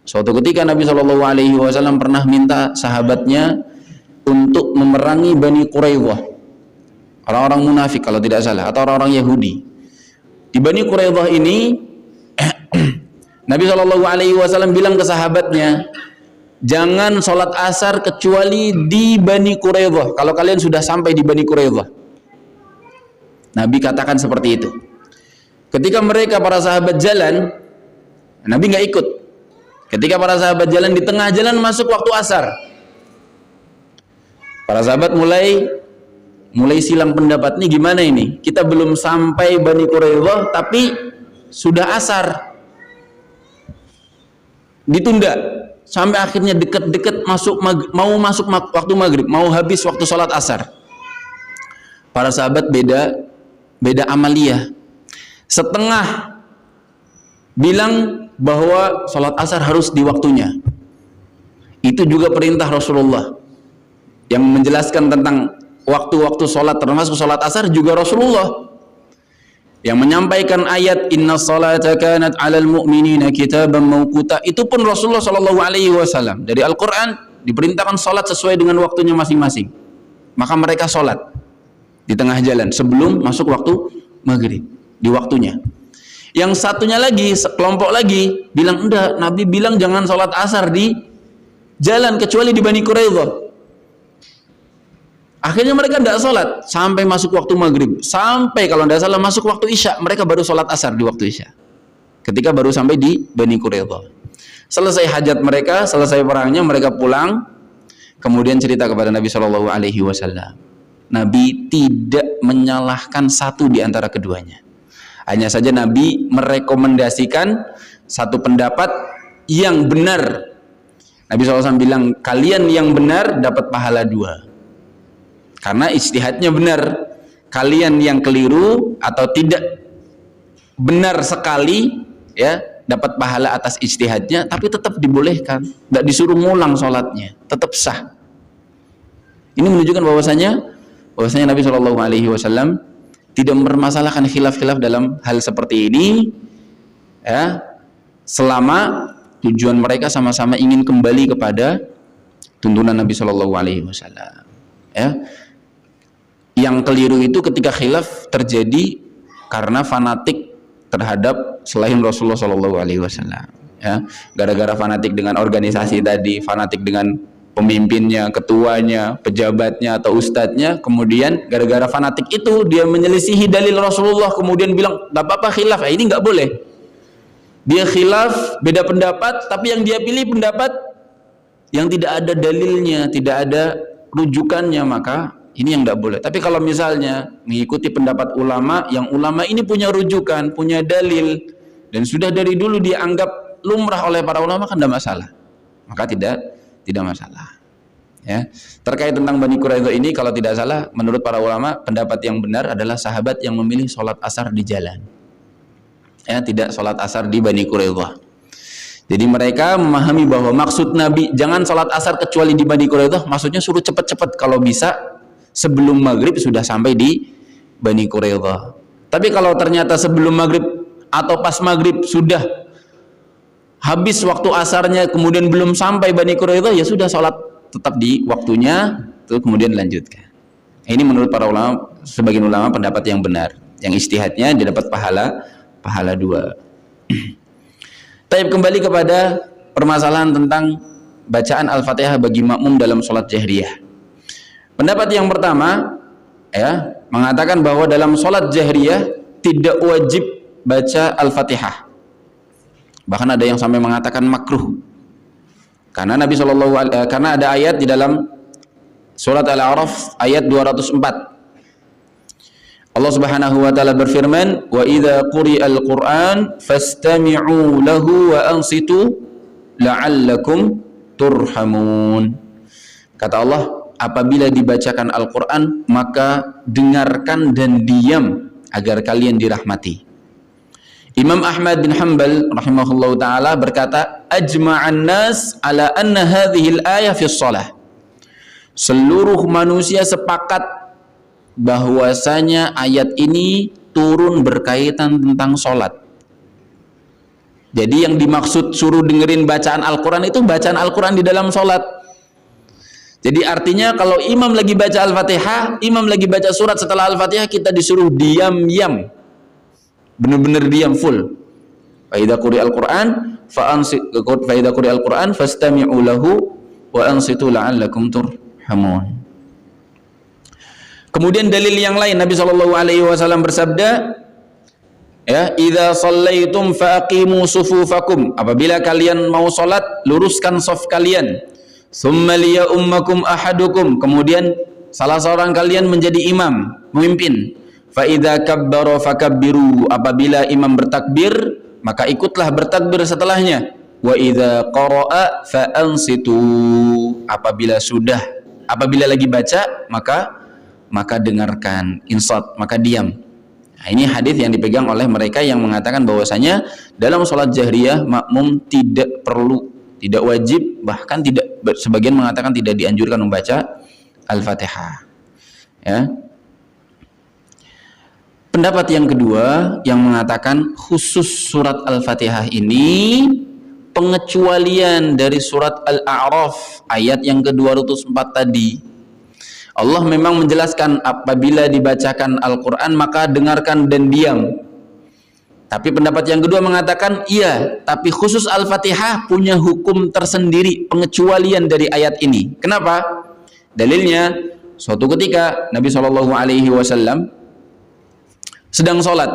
Suatu ketika Nabi Shallallahu Alaihi Wasallam pernah minta sahabatnya untuk memerangi Bani Quraidah, orang-orang munafik kalau tidak salah, atau orang-orang Yahudi. Di Bani Quraidah ini Nabi Shallallahu Alaihi Wasallam bilang ke sahabatnya, jangan sholat asar kecuali di Bani Quraidah. Kalau kalian sudah sampai di Bani Quraidah, Nabi katakan seperti itu. Ketika mereka para sahabat jalan, Nabi nggak ikut. Ketika para sahabat jalan, di tengah jalan masuk waktu asar, para sahabat mulai silang pendapat. Nih gimana ini? Kita belum sampai Bani Quraidah tapi sudah asar. Ditunda sampai akhirnya deket-deket mau masuk waktu maghrib, mau habis waktu sholat asar. Para sahabat beda amaliyah. Setengah bilang bahwa sholat asar harus di waktunya. Itu juga perintah Rasulullah. Yang menjelaskan tentang waktu-waktu sholat termasuk sholat asar juga Rasulullah. Yang menyampaikan ayat inna salata kanat 'alal mu'minina kitaban mawquta, itu pun Rasulullah sallallahu alaihi wasallam. Dari Al-Qur'an diperintahkan salat sesuai dengan waktunya masing-masing. Maka mereka salat di tengah jalan sebelum masuk waktu maghrib, di waktunya. Yang satunya lagi, sekelompok lagi bilang enggak, Nabi bilang jangan salat asar di jalan kecuali di Bani Quraidah. Akhirnya mereka tidak sholat sampai masuk waktu maghrib, sampai kalau tidak salah masuk waktu isya, mereka baru sholat asar di waktu isya. Ketika baru sampai di Bani Quraidah, selesai hajat mereka, selesai perangnya, mereka pulang, kemudian cerita kepada Nabi Shallallahu Alaihi Wasallam. Nabi tidak menyalahkan satu di antara keduanya, hanya saja Nabi merekomendasikan satu pendapat yang benar. Nabi SAW bilang kalian yang benar dapat pahala 2. Karena ijtihadnya benar. Kalian yang keliru atau tidak benar sekali ya dapat pahala atas ijtihadnya, tapi tetap dibolehkan, tidak disuruh ngulang sholatnya, tetap sah. Ini menunjukkan bahwasanya Nabi Shallallahu Alaihi Wasallam tidak mempermasalahkan khilaf-khilaf dalam hal seperti ini ya, selama tujuan mereka sama-sama ingin kembali kepada tuntunan Nabi Shallallahu Alaihi Wasallam ya. Yang keliru itu ketika khilaf terjadi karena fanatik terhadap selain Rasulullah Shallallahu Alaihi Wasallam. Ya, gara-gara fanatik dengan organisasi tadi, fanatik dengan pemimpinnya, ketuanya, pejabatnya atau ustadznya, kemudian gara-gara fanatik itu dia menyelisihi dalil Rasulullah, kemudian bilang nggak apa-apa khilaf. Ini nggak boleh. Dia khilaf, beda pendapat, tapi yang dia pilih pendapat yang tidak ada dalilnya, tidak ada rujukannya, maka ini yang tidak boleh. Tapi kalau misalnya mengikuti pendapat ulama, yang ulama ini punya rujukan, punya dalil, dan sudah dari dulu dianggap lumrah oleh para ulama, kan tidak masalah. Maka tidak masalah. Ya. Terkait tentang Bani Quraidah ini, kalau tidak salah, menurut para ulama, pendapat yang benar adalah sahabat yang memilih sholat asar di jalan. Ya, tidak sholat asar di Bani Quraidah. Jadi mereka memahami bahwa maksud Nabi jangan sholat asar kecuali di Bani Quraidah, maksudnya suruh cepat-cepat, kalau bisa sebelum maghrib sudah sampai di Bani Quraidah. Tapi kalau ternyata sebelum maghrib atau pas maghrib sudah habis waktu asarnya, kemudian belum sampai Bani Quraidah, ya sudah sholat tetap di waktunya, terus kemudian lanjutkan. Ini menurut para ulama, sebagian ulama pendapat yang benar, yang istihadnya dia dapat pahala 2. Tapi kembali kepada permasalahan tentang bacaan Al-Fatihah bagi makmum dalam sholat jahriyah. Pendapat yang pertama, ya, mengatakan bahwa dalam sholat jahriyah tidak wajib baca Al-Fatihah. Bahkan ada yang sampai mengatakan makruh. Karena karena ada ayat di dalam surat Al-A'raf ayat 204. Allah Subhanahu wa taala berfirman, "Wa idza quri'al Qur'an fastami'u lahu wa ansitu la'allakum turhamun." Kata Allah, apabila dibacakan Al-Qur'an, maka dengarkan dan diam agar kalian dirahmati. Imam Ahmad bin Hanbal rahimahullahu taala berkata, ajma'an nas ala anna hadhihi al-ayah fi shalah. Seluruh manusia sepakat bahwasanya ayat ini turun berkaitan tentang salat. Jadi yang dimaksud suruh dengerin bacaan Al-Qur'an itu bacaan Al-Qur'an di dalam salat. Jadi artinya kalau imam lagi baca Al-Fatihah, imam lagi baca surat setelah Al-Fatihah, kita disuruh diam-diam. Benar-benar diam full. Fa idza quri'al Qur'an fastami'u lahu wa ansitu la'allakum turhamun. Kemudian dalil yang lain, Nabi sallallahu alaihi wasallam bersabda, ya, idza shallaitum faqimu sufufakum. Apabila kalian mau salat, luruskan shaf kalian. Tsumma liya'ummakum ahadukum. Kemudian salah seorang kalian menjadi imam, memimpin. Fa idza kabbara fakabbiru. Apabila imam bertakbir, maka ikutlah bertakbir setelahnya. Wa idza qara'a fa ansitu. Apabila lagi baca, maka dengarkan, insat, maka diam. Nah, ini hadis yang dipegang oleh mereka yang mengatakan bahwasanya dalam sholat jahriyah makmum tidak perlu, tidak wajib, bahkan tidak, sebagian mengatakan tidak dianjurkan membaca Al-Fatihah. Ya. Pendapat yang kedua yang mengatakan khusus surat Al-Fatihah ini pengecualian dari surat Al-A'raf ayat yang ke-204 tadi. Allah memang menjelaskan apabila dibacakan Al-Quran maka dengarkan dan diam. Tapi pendapat yang kedua mengatakan iya, tapi khusus Al-Fatihah punya hukum tersendiri, pengecualian dari ayat ini. Kenapa? Dalilnya, suatu ketika Nabi SAW sedang sholat,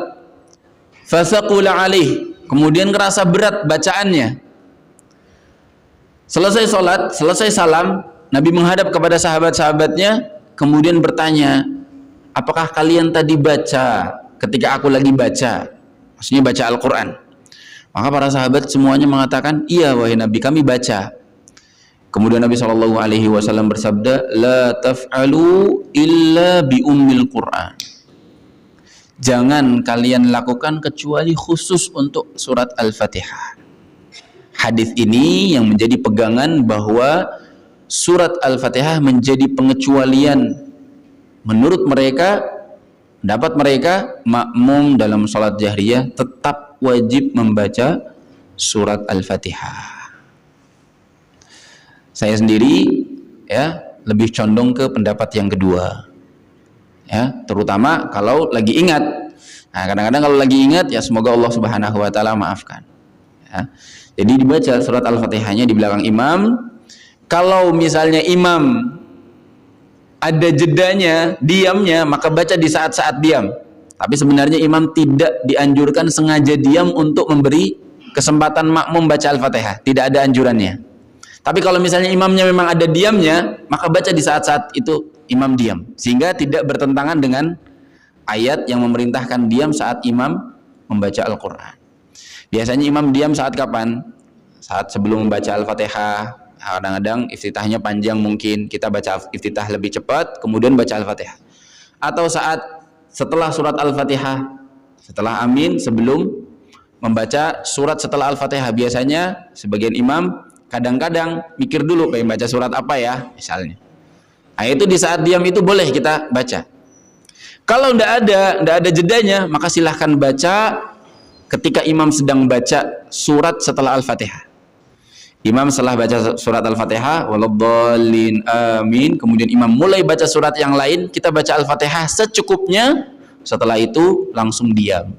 fasaqula alaih, kemudian ngerasa berat bacaannya. Selesai sholat, selesai salam, Nabi menghadap kepada sahabat-sahabatnya, kemudian bertanya, apakah kalian tadi baca ketika aku lagi baca? Maksudnya baca Al-Quran. Maka para sahabat semuanya mengatakan, iya wahai Nabi, kami baca. Kemudian Nabi SAW bersabda, la taf'alu illa bi ummil Quran. Jangan kalian lakukan kecuali khusus untuk surat Al-Fatihah. Hadis ini yang menjadi pegangan bahwa surat Al-Fatihah menjadi pengecualian menurut mereka, pendapat mereka, makmum dalam sholat jahriyah tetap wajib membaca surat Al-Fatihah. Saya sendiri ya lebih condong ke pendapat yang kedua. Ya, terutama kalau lagi ingat. Nah, kadang-kadang kalau lagi ingat ya semoga Allah Subhanahu wa taala maafkan. Ya. Jadi dibaca surat Al-Fatihahnya di belakang imam. Kalau misalnya imam ada jedanya, diamnya, maka baca di saat-saat diam. Tapi sebenarnya imam tidak dianjurkan sengaja diam untuk memberi kesempatan makmum baca Al-Fatihah. Tidak ada anjurannya. Tapi kalau misalnya imamnya memang ada diamnya, maka baca di saat-saat itu imam diam. Sehingga tidak bertentangan dengan ayat yang memerintahkan diam saat imam membaca Al-Quran. Biasanya imam diam saat kapan? Saat sebelum membaca Al-Fatihah. Kadang-kadang iftitahnya panjang, mungkin kita baca iftitah lebih cepat kemudian baca Al-Fatihah, atau saat setelah surat Al-Fatihah, setelah amin, sebelum membaca surat setelah Al-Fatihah. Biasanya sebagian imam kadang-kadang mikir dulu pengen baca surat apa ya misalnya. Nah, itu di saat diam itu boleh kita baca. Kalau tidak ada jedanya, maka silahkan baca ketika imam sedang baca surat setelah Al-Fatihah. Imam setelah baca surat Al-Fatihah, waladdallin, amin, kemudian imam mulai baca surat yang lain, kita baca Al-Fatihah secukupnya, setelah itu langsung diam.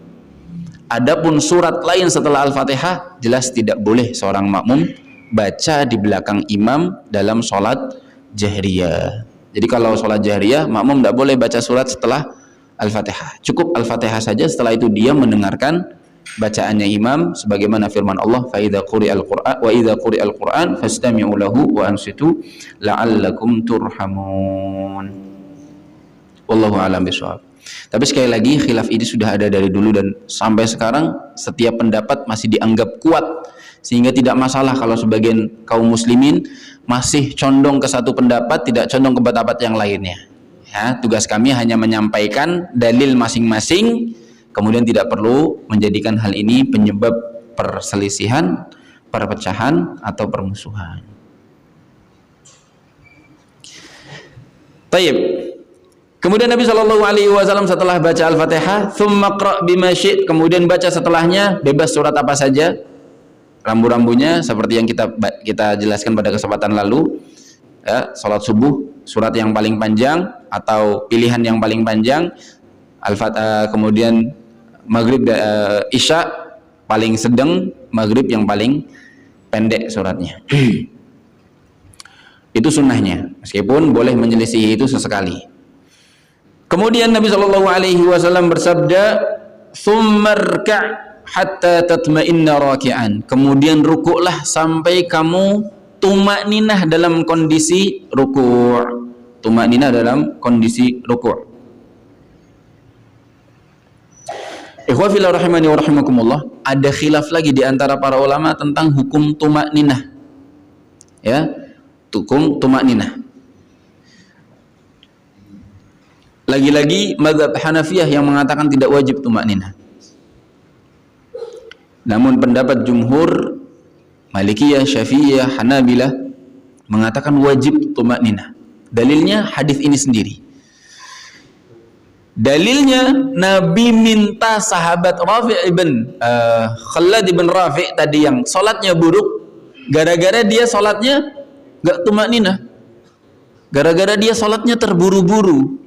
Adapun surat lain setelah Al-Fatihah, jelas tidak boleh seorang makmum baca di belakang imam dalam sholat jahriyah. Jadi kalau sholat jahriyah, makmum tidak boleh baca surat setelah Al-Fatihah. Cukup Al-Fatihah saja, setelah itu dia mendengarkan bacaannya imam, sebagaimana firman Allah, fa idza quri'al qur'an wa idza quri'al qur'an fastami'u lahu wa ansitu la'allakum turhamun. Wallahu a'lam bishawab. Tapi sekali lagi, khilaf ini sudah ada dari dulu dan sampai sekarang setiap pendapat masih dianggap kuat, sehingga tidak masalah kalau sebagian kaum muslimin masih condong ke satu pendapat, tidak condong ke pendapat yang lainnya. Ya, tugas kami hanya menyampaikan dalil masing-masing, kemudian tidak perlu menjadikan hal ini penyebab perselisihan, perpecahan, atau permusuhan. Taib. Kemudian Nabi SAW setelah baca Al-Fatihah, "Tsumma qra' bima syi'ta", kemudian baca setelahnya bebas surat apa saja, rambu-rambunya seperti yang kita jelaskan pada kesempatan lalu. Ya, salat subuh surat yang paling panjang atau pilihan yang paling panjang, Al-Fatihah, kemudian Maghrib, Isya paling sedang, Maghrib yang paling pendek suratnya. Itu sunnahnya, meskipun boleh menyelisihi itu sesekali. Kemudian Nabi SAW bersabda, "Tsummarka' hatta tatma'inna raki'an", kemudian rukuklah sampai kamu tumakninah dalam kondisi rukuk. Tumakninah dalam kondisi rukuk. Ikhwafillah rahimani wa rahimakumullah, ada khilaf lagi di antara para ulama tentang hukum tumakninah. Ya, hukum tumakninah. Lagi-lagi mazhab Hanafiyah yang mengatakan tidak wajib tumakninah. Namun pendapat jumhur Malikiyah, Syafi'iyah, Hanabilah mengatakan wajib tumakninah. Dalilnya hadis ini sendiri. Dalilnya Nabi minta sahabat Rafi' ibn Khalad ibn Rafi' tadi yang sholatnya buruk, gara-gara dia sholatnya gak tumakninah, gara-gara dia sholatnya terburu-buru.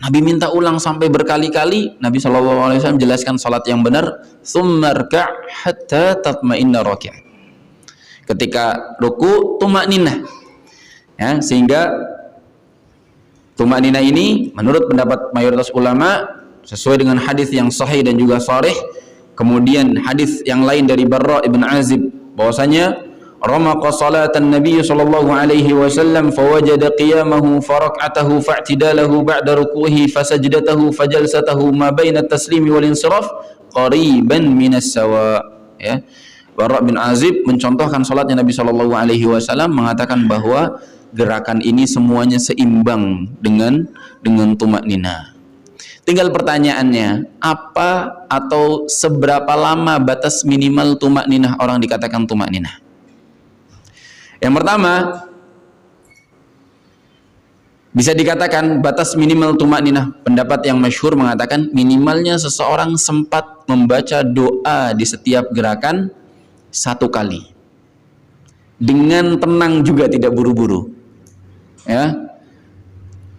Nabi minta ulang sampai berkali-kali. Nabi SAW jelaskan sholat yang benar, tsummarka' hatta tatma'inna raki'an. Ketika ruku tumakninah, ya, sehingga tumakninah ini menurut pendapat mayoritas ulama sesuai dengan hadis yang sahih dan juga sharih. Kemudian hadis yang lain dari Barra ibn Azib bahwasanya ramaqa salatan Nabi sallallahu alaihi wasallam fawajada qiyamahu farak'atahu fa'tidalahu ba'da ruku'ihi fasajdatahu fajalsatahu ma baina at-taslimi wal insiraf qariban minas sawa. Ya, Barra bin Azib mencontohkan salatnya Nabi sallallahu alaihi wasallam, mengatakan bahwa gerakan ini semuanya seimbang dengan tumakninah. Tinggal pertanyaannya, apa atau seberapa lama batas minimal tumakninah orang dikatakan tumakninah? Yang pertama, bisa dikatakan batas minimal tumakninah, pendapat yang masyhur mengatakan minimalnya seseorang sempat membaca doa di setiap gerakan 1 kali. Dengan tenang juga, tidak buru-buru. Ya.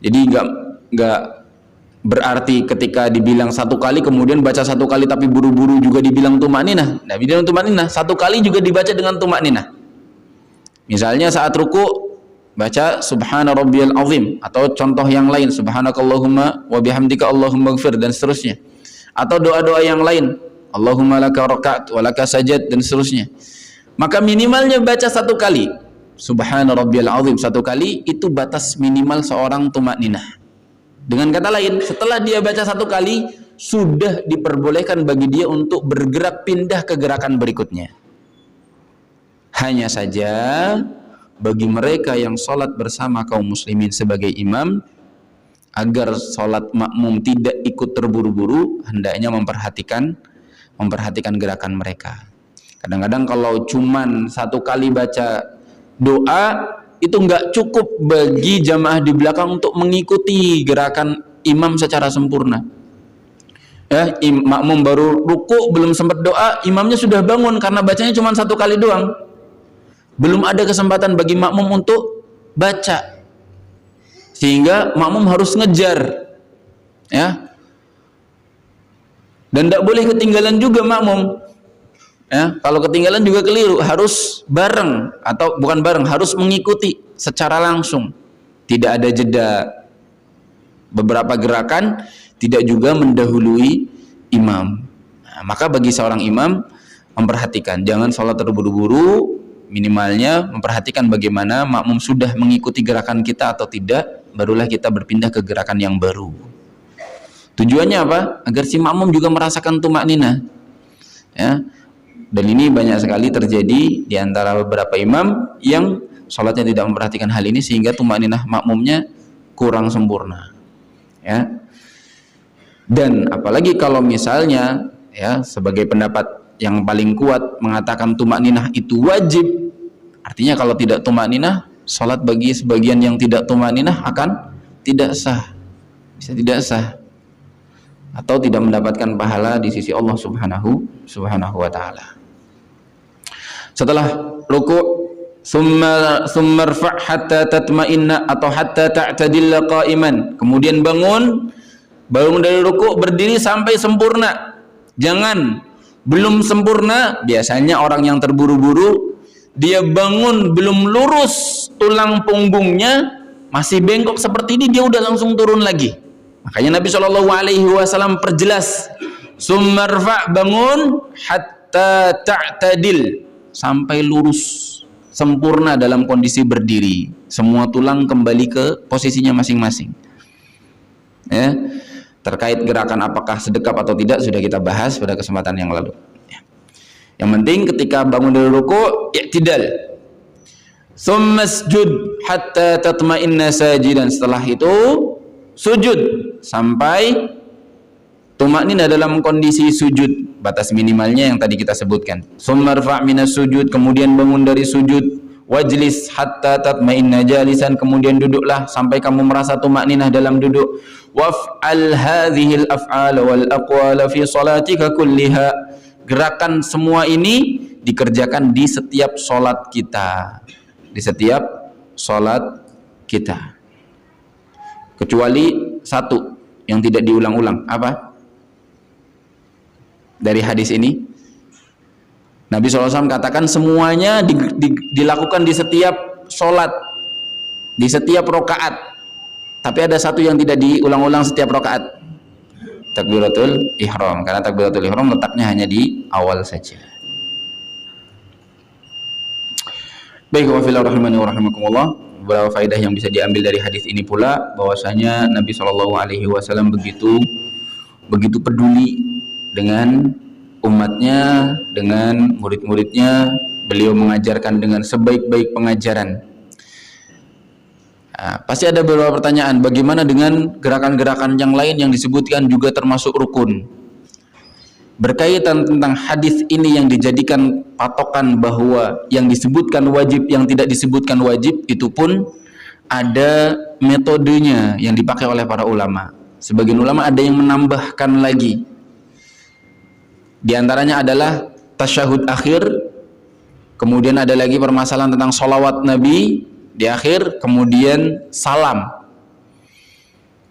Jadi enggak berarti ketika dibilang 1 kali kemudian baca 1 kali tapi buru-buru juga dibilang tumakninah. Nah, dibilang tumakninah 1 kali juga dibaca dengan tumakninah. Misalnya saat ruku baca subhana rabbiyal azim, atau contoh yang lain subhanakallahumma wa bihamdika allahumma ighfir dan seterusnya, atau doa-doa yang lain Allahumma laka raka'tu wa laka sajad dan seterusnya, maka minimalnya baca satu kali subhana rabbiyal azim satu kali, itu batas minimal seorang tumakninah. Dengan kata lain, setelah dia baca satu kali sudah diperbolehkan bagi dia untuk bergerak pindah ke gerakan berikutnya. Hanya saja bagi mereka yang sholat bersama kaum muslimin sebagai imam, agar sholat makmum tidak ikut terburu-buru, hendaknya memperhatikan gerakan mereka. Kadang-kadang kalau cuman satu kali baca doa, itu nggak cukup bagi jamaah di belakang untuk mengikuti gerakan imam secara sempurna. Ya, makmum baru ruku, belum sempat doa, imamnya sudah bangun karena bacanya cuma satu kali doang. Belum ada kesempatan bagi makmum untuk baca, sehingga makmum harus ngejar, ya. Dan tidak boleh ketinggalan juga makmum, ya. Kalau ketinggalan juga keliru, harus bareng, atau bukan bareng, harus mengikuti secara langsung, tidak ada jeda beberapa gerakan, tidak juga mendahului imam. Nah, maka bagi seorang imam memperhatikan, jangan sholat terburu-buru, minimalnya memperhatikan bagaimana makmum sudah mengikuti gerakan kita atau tidak, barulah kita berpindah ke gerakan yang baru. Tujuannya apa? Agar si makmum juga merasakan tumakninah, ya. Dan ini banyak sekali terjadi di antara beberapa imam yang sholatnya tidak memperhatikan hal ini, sehingga tumakninah makmumnya kurang sempurna, ya. Dan apalagi kalau misalnya, ya, sebagai pendapat yang paling kuat mengatakan tumakninah itu wajib, artinya kalau tidak tumakninah, sholat bagi sebagian yang tidak tumakninah akan tidak sah, bisa tidak sah, atau tidak mendapatkan pahala di sisi Allah subhanahu wa ta'ala. Setelah ruku', summa rfa' hatta tatma'inna atau hatta ta'tadilla qa'iman, kemudian bangun dari ruku', berdiri sampai sempurna. Jangan belum sempurna, biasanya orang yang terburu-buru, dia bangun belum lurus tulang punggungnya, masih bengkok seperti ini, dia udah langsung turun lagi. Makanya Nabi SAW perjelas, summa rfa', bangun, hatta ta'tadil, sampai lurus sempurna dalam kondisi berdiri, semua tulang kembali ke posisinya masing-masing, ya. Terkait gerakan apakah sedekap atau tidak sudah kita bahas pada kesempatan yang lalu, ya. Yang penting ketika bangun dari ruku', i'tidal, summa sujud hatta tatma'inna sajidan, setelah itu sujud sampai tumakninah dalam kondisi sujud, batas minimalnya yang tadi kita sebutkan. Summa rfa' minas sujud, kemudian bangun dari sujud, wajlis hatta tatma'inna jalisan, kemudian duduklah sampai kamu merasa tumakninah dalam duduk. Waf'al hadhil af'al wal aqwala fi salatika kulliha, gerakan semua ini dikerjakan di setiap solat kita, kecuali satu yang tidak diulang-ulang. Apa? Dari hadis ini Nabi SAW katakan semuanya dilakukan di setiap solat, di setiap rokaat, tapi ada satu yang tidak diulang-ulang setiap rokaat, takbiratul ihram, karena takbiratul ihram letaknya hanya di awal saja. Baik, wa fillah rahimani wa rahimakumullah. Beberapa faedah yang bisa diambil dari hadis ini pula, bahwasanya Nabi SAW begitu peduli dengan umatnya, dengan murid-muridnya. Beliau mengajarkan dengan sebaik-baik pengajaran. Nah, pasti ada beberapa pertanyaan, bagaimana dengan gerakan-gerakan yang lain yang disebutkan juga termasuk rukun? Berkaitan tentang hadis ini yang dijadikan patokan bahwa yang disebutkan wajib, yang tidak disebutkan wajib, itu pun ada metodenya yang dipakai oleh para ulama. Sebagian ulama ada yang menambahkan lagi. Di antaranya adalah tasyahud akhir, kemudian ada lagi permasalahan tentang sholawat Nabi di akhir, kemudian salam.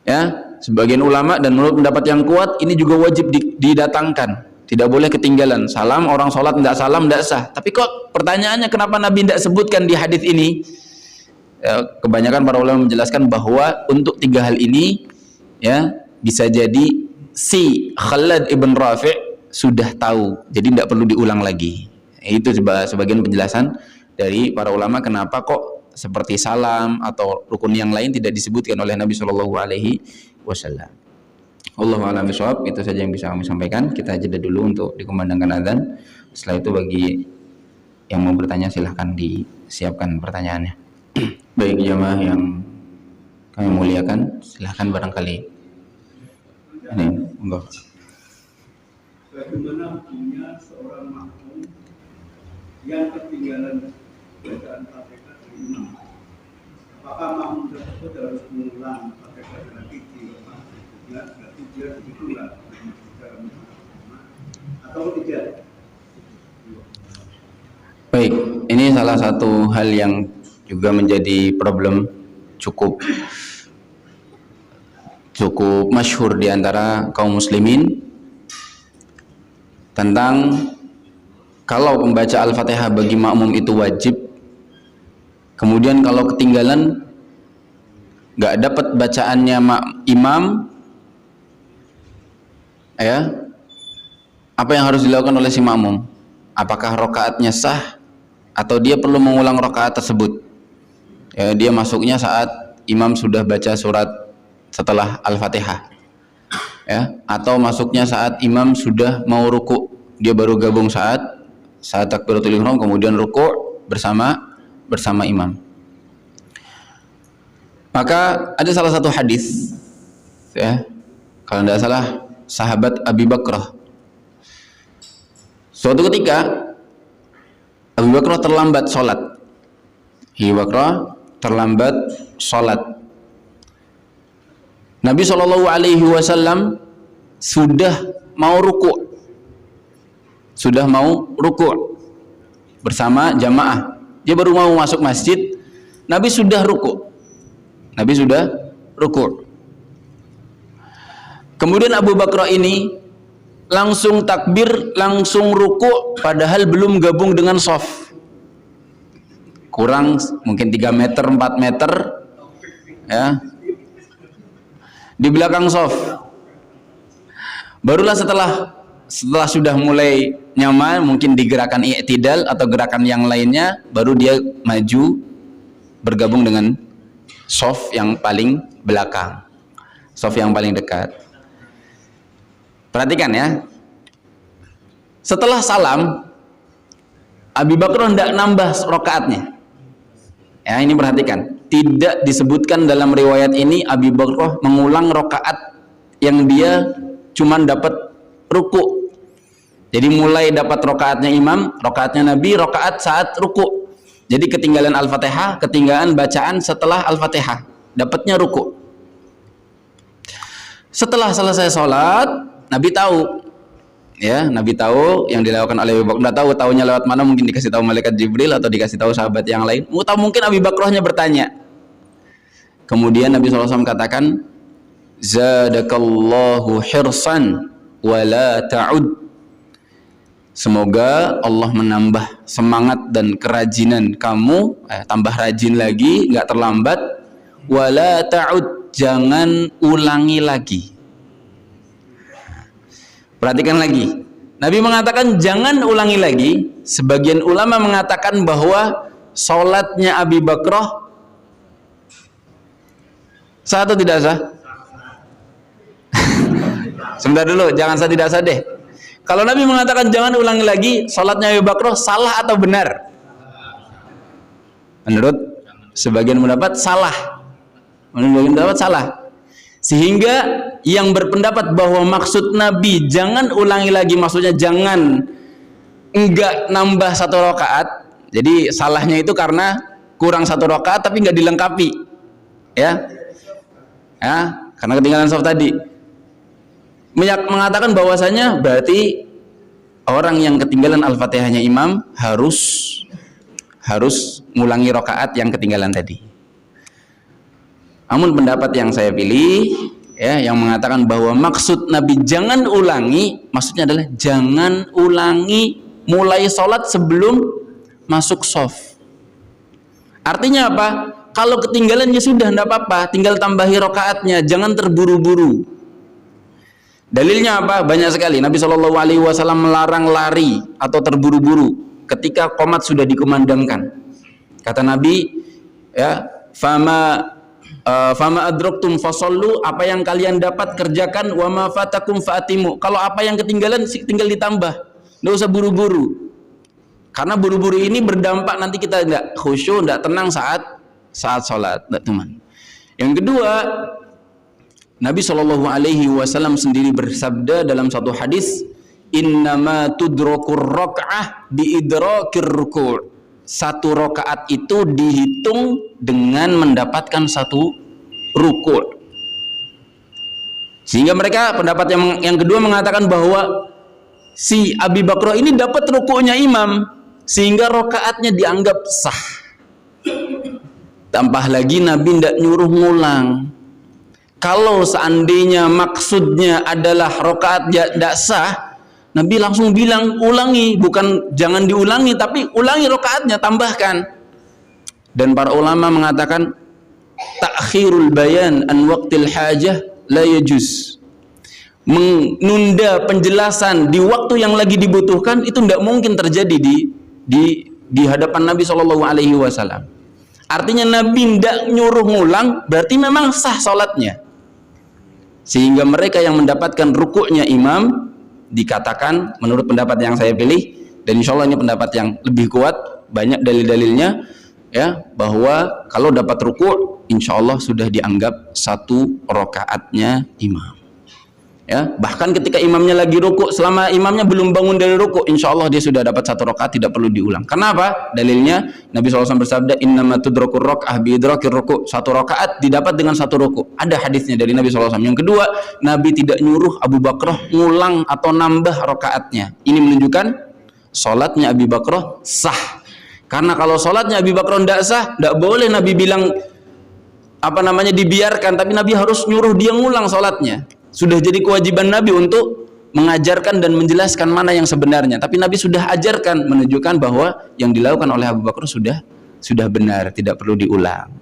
Ya, sebagian ulama dan menurut pendapat yang kuat ini juga wajib didatangkan, tidak boleh ketinggalan. Salam, orang sholat tidak salam tidak sah. Tapi kok pertanyaannya kenapa Nabi tidak sebutkan di hadis ini? kebanyakan para ulama menjelaskan bahwa untuk 3 hal ini ya bisa jadi si Khalad ibn Rafi' sudah tahu, jadi tidak perlu diulang lagi. Itu sebagian penjelasan dari para ulama kenapa kok seperti salam atau rukun yang lain tidak disebutkan oleh Nabi Shallallahu Alaihi Wasallam. Allahu a'lam bishawab. Itu saja yang bisa kami sampaikan. Kita jeda dulu untuk dikumandangkan azan. Setelah itu bagi yang mau bertanya silahkan disiapkan pertanyaannya. Baik jamaah yang kami muliakan, silahkan barangkali. Ini, enggak. Bagaimana punya seorang makmum yang ketinggalan bacaan Fatihah dari imam? Apakah makmum tersebut harus mengulang Fatihah lagi di rumah? Berarti dia begitulah atau tidak? Baik, ini salah satu hal yang juga menjadi problem cukup masyhur di antara kaum muslimin tentang kalau membaca Al-Fatihah bagi makmum itu wajib, kemudian kalau ketinggalan nggak dapat bacaannya imam, ya, apa yang harus dilakukan oleh si makmum? Apakah rakaatnya sah atau dia perlu mengulang rakaat tersebut? Ya, dia masuknya saat imam sudah baca surat setelah Al-Fatihah, ya, atau masuknya saat imam sudah mau ruku, dia baru gabung saat takbiratul ihram kemudian ruku bersama imam. Maka ada salah satu hadis, ya, kalau tidak salah sahabat Abi Bakrah. Suatu ketika Abu Bakrah terlambat sholat. Abu Bakrah terlambat sholat. Nabi SAW sudah mau ruku bersama jamaah. Dia baru mau masuk masjid, Nabi sudah ruku. Kemudian Abu Bakrah ini langsung takbir, langsung ruku, padahal belum gabung dengan shaf. Kurang mungkin 3 meter, 4 meter, ya, di belakang shaf. Barulah setelah sudah mulai nyaman, mungkin di gerakan i'tidal atau gerakan yang lainnya, baru dia maju bergabung dengan shaf yang paling belakang, shaf yang paling dekat. Perhatikan ya, setelah salam Abi Bakrah tidak nambah rakaatnya. Ya, ini perhatikan, tidak disebutkan dalam riwayat ini Abi Bakrah mengulang rakaat yang dia cuman dapat ruku. Jadi mulai dapat rakaatnya imam, rakaatnya Nabi, rakaat saat ruku. Jadi ketinggalan Al-Fatihah, ketinggalan bacaan setelah Al-Fatihah, dapatnya ruku. Setelah selesai sholat, Nabi tahu, ya, Nabi tahu yang dilakukan oleh Abu Bakrah. Nggak tahu tahunya lewat mana, mungkin dikasih tahu malaikat Jibril atau dikasih tahu sahabat yang lain. Mungkin Abi Bakrahnya bertanya. Kemudian Nabi SAW katakan, zadakallahu hirsan wala ta'ud. Semoga Allah menambah semangat dan kerajinan kamu, tambah rajin lagi, nggak terlambat. Wala ta'ud, jangan ulangi lagi. Perhatikan lagi, Nabi mengatakan jangan ulangi lagi. Sebagian ulama mengatakan bahwa sholatnya Abi Bakrah sah atau tidak sah? Sebentar dulu, jangan sah tidak sah deh. Kalau Nabi mengatakan jangan ulangi lagi, sholatnya Abi Bakrah salah atau benar? Menurut sebagian pendapat salah. Menurut sebagian pendapat salah. Sehingga yang berpendapat bahwa maksud Nabi jangan ulangi lagi, maksudnya jangan enggak nambah 1 rakaat. Jadi salahnya itu karena kurang 1 rakaat tapi enggak dilengkapi, ya, karena ketinggalan shaf tadi. Mengatakan bahwasanya berarti orang yang ketinggalan Al-Fatihahnya imam harus ngulangi rakaat yang ketinggalan tadi. Namun pendapat yang saya pilih, ya, yang mengatakan bahwa maksud Nabi jangan ulangi, maksudnya adalah jangan ulangi mulai sholat sebelum masuk shaf. Artinya apa? Kalau ketinggalan ya sudah, tidak apa-apa, tinggal tambahi rakaatnya, jangan terburu-buru. Dalilnya apa? Banyak sekali. Nabi SAW melarang lari atau terburu-buru ketika qomat sudah dikumandangkan. Kata Nabi, ya, fama adraktum fasallu, apa yang kalian dapat kerjakan, wa ma fatakum faatimu. Kalau apa yang ketinggalan tinggal ditambah, nggak usah buru-buru. Karena buru-buru ini berdampak nanti kita tidak khusyuk, tidak tenang saat sholat, teman. Yang kedua, Nabi SAW sendiri bersabda dalam satu hadis, innama tudrakur rak'ah biidrakir ruku'. Satu rakaat itu dihitung dengan mendapatkan satu ruku'. Sehingga mereka pendapat yang kedua mengatakan bahwa si Abi Bakrah ini dapat ruku'nya imam, sehingga rakaatnya dianggap sah. Tambah lagi Nabi tidak nyuruh ngulang. Kalau seandainya maksudnya adalah rakaat tidak sah, Nabi langsung bilang ulangi, bukan jangan diulangi, tapi ulangi rakaatnya, tambahkan. Dan para ulama mengatakan takhirul bayan an waqtil hajah la yajuz. Menunda penjelasan di waktu yang lagi dibutuhkan itu tidak mungkin terjadi di hadapan Nabi SAW. Artinya Nabi tidak nyuruh ngulang, berarti memang sah sholatnya. Sehingga mereka yang mendapatkan rukuknya imam dikatakan, menurut pendapat yang saya pilih, dan insya Allah ini pendapat yang lebih kuat, banyak dalil-dalilnya, ya, bahwa kalau dapat rukuk, insya Allah sudah dianggap satu rakaatnya imam. Ya, bahkan ketika imamnya lagi rukuk, selama imamnya belum bangun dari rukuk, insya Allah dia sudah dapat satu rakaat, tidak perlu diulang. Kenapa? Dalilnya Nabi SAW bersabda, innama tudrakur rak'ah biidrakir rukuk. Satu rakaat didapat dengan satu rukuk. Ada hadisnya dari Nabi SAW. Yang kedua, Nabi tidak nyuruh Abu Bakrah ngulang atau nambah rakaatnya. Ini menunjukkan sholatnya Abu Bakrah sah. Karena kalau sholatnya Abu Bakrah tidak sah, tidak boleh Nabi bilang dibiarkan, tapi Nabi harus nyuruh dia ngulang sholatnya. Sudah jadi kewajiban Nabi untuk mengajarkan dan menjelaskan mana yang sebenarnya. Tapi Nabi sudah ajarkan, menunjukkan bahwa yang dilakukan oleh Abu Bakar sudah benar, tidak perlu diulang.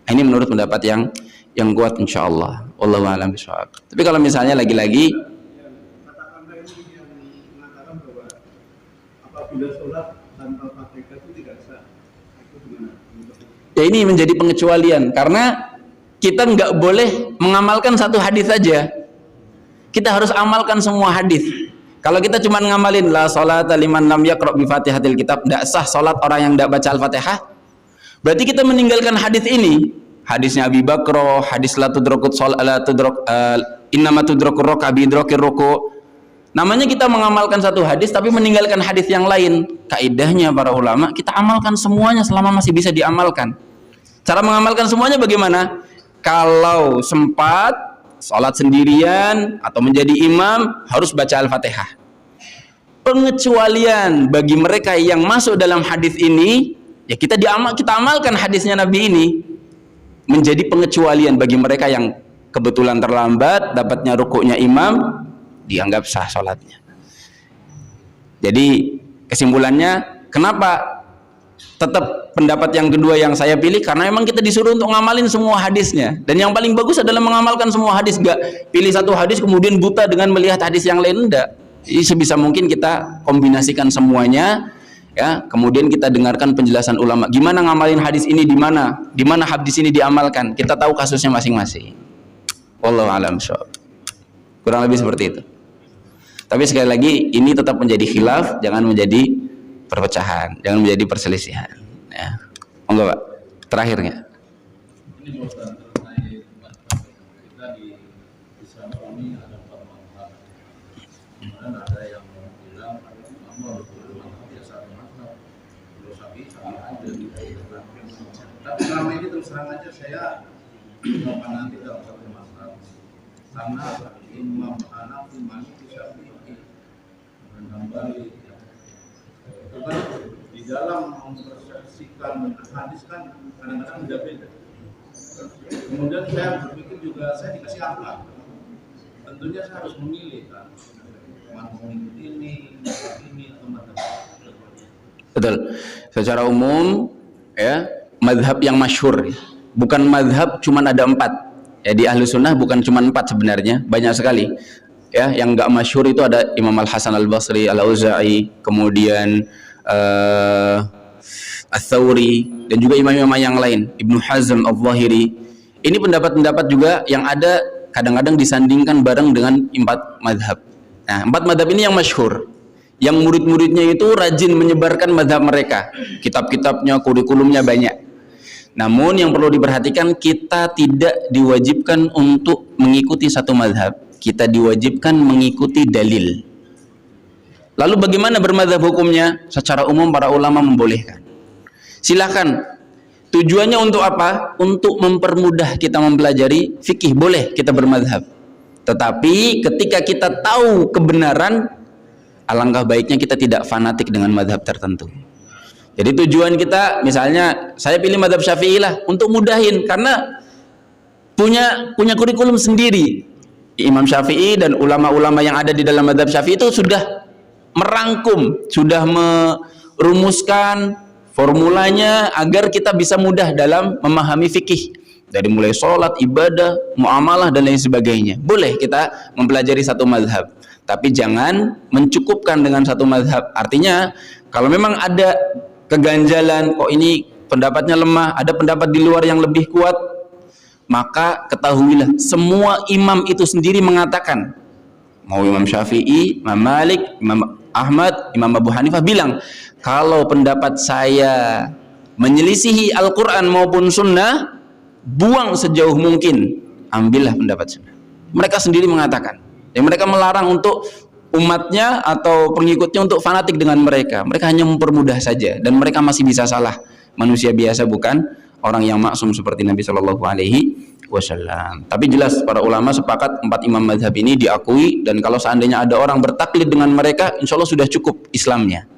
Ini menurut pendapat yang kuat insya Allah. Wallahu a'lam bishawab. Tapi kalau misalnya lagi-lagi kata-kata ini yang mengatakan bahwa apabila sholat tanpa Fatihah itu tidak sah, itu gimana? ya ini menjadi pengecualian, karena kita nggak boleh mengamalkan satu hadis saja. Kita harus amalkan semua hadis. Kalau kita cuma ngamalin la sholata liman lam yaqra bi Fatihatil kitab, tidak sah salat orang yang tidak baca Al-Fatihah. Berarti kita meninggalkan hadis ini. Hadisnya Abi Bakro, hadis la tudrakut la tudrak innama tudrakur rak'a bi idrakir ruku'. Namanya kita mengamalkan satu hadis tapi meninggalkan hadis yang lain. Kaidahnya para ulama, kita amalkan semuanya selama masih bisa diamalkan. Cara mengamalkan semuanya bagaimana? Kalau sempat sholat sendirian atau menjadi imam harus baca Al-Fatihah. Pengecualian bagi mereka yang masuk dalam hadis ini, ya kita amalkan hadisnya Nabi ini. Menjadi pengecualian bagi mereka yang kebetulan terlambat dapatnya rukuknya imam, dianggap sah sholatnya. Jadi kesimpulannya, kenapa tetap pendapat yang kedua yang saya pilih? Karena memang kita disuruh untuk ngamalin semua hadisnya, dan yang paling bagus adalah mengamalkan semua hadis. Gak pilih satu hadis kemudian buta dengan melihat hadis yang lain, enggak. Jadi sebisa mungkin kita kombinasikan semuanya, ya. Kemudian kita dengarkan penjelasan ulama. Gimana ngamalin hadis ini, di mana hadis ini diamalkan. Kita tahu kasusnya masing-masing. Wallahu a'lam bishawab. Kurang lebih seperti itu. Tapi sekali lagi ini tetap menjadi khilaf, jangan menjadi perpecahan, jangan menjadi perselisihan. Ya. Monggo Pak, terakhirnya. Ini bosan terkait kita di Islam ini ada empat mazhab. Kemudian ada yang bilang kamu harus berulama biasa mazhab. Kalau sapi aja gitu. Tapi selama ini terus terang aja saya nanti dalam satu mazhab. Karena Imam Hanafi, Maliki, Syafi'i dan Hambali. Di dalam mempersepsikan hadis kan kadang-kadang beda-beda. Kemudian saya berpikir juga saya dikasih angka. Tentunya saya harus memilih kan, mana mengikut ini atau mana. Betul. Secara umum, ya, madhab yang masyhur. Bukan madhab cuman ada 4. Ya, di ahlu sunnah bukan cuman 4 sebenarnya, banyak sekali. Ya, yang enggak masyhur itu ada Imam Al-Hasan Al-Basri, Al-Auza'i, kemudian Ats-Tsauri, dan juga imam-imam yang lain, Ibnu Hazm Al-Zahiri. Ini pendapat-pendapat juga yang ada kadang-kadang disandingkan bareng dengan 4 madhab. Nah, 4 madhab ini yang masyhur, yang murid-muridnya itu rajin menyebarkan madhab mereka, kitab-kitabnya, kurikulumnya banyak. Namun yang perlu diperhatikan, kita tidak diwajibkan untuk mengikuti satu madhab, kita diwajibkan mengikuti dalil. Lalu bagaimana bermadhab hukumnya? Secara umum para ulama membolehkan. Silakan. Tujuannya untuk apa? Untuk mempermudah kita mempelajari fikih, boleh kita bermadhab. Tetapi ketika kita tahu kebenaran, alangkah baiknya kita tidak fanatik dengan madhab tertentu. Jadi tujuan kita, misalnya saya pilih madhab Syafi'i lah, untuk mudahin, karena punya kurikulum sendiri. Imam Syafi'i dan ulama-ulama yang ada di dalam madhab Syafi'i itu sudah merangkum, sudah merumuskan formulanya agar kita bisa mudah dalam memahami fikih, dari mulai sholat, ibadah, muamalah dan lain sebagainya. Boleh kita mempelajari satu madhab, tapi jangan mencukupkan dengan satu madhab. Artinya kalau memang ada keganjalan, kok ini pendapatnya lemah, ada pendapat di luar yang lebih kuat, maka ketahuilah semua imam itu sendiri mengatakan, mau Imam Syafi'i, Imam Malik, Imam Ahmad, Imam Abu Hanifah bilang, kalau pendapat saya menyelisihi Al-Quran maupun Sunnah, buang sejauh mungkin, ambillah pendapat Sunnah. Mereka sendiri mengatakan, dan mereka melarang untuk umatnya atau pengikutnya untuk fanatik dengan mereka. Mereka hanya mempermudah saja, dan mereka masih bisa salah. Manusia biasa, bukan orang yang maksum seperti Nabi Shallallahu Alaihi Wasallam. Tapi jelas para ulama sepakat 4 imam mazhab ini diakui, dan kalau seandainya ada orang bertaklid dengan mereka, insya Allah sudah cukup Islamnya,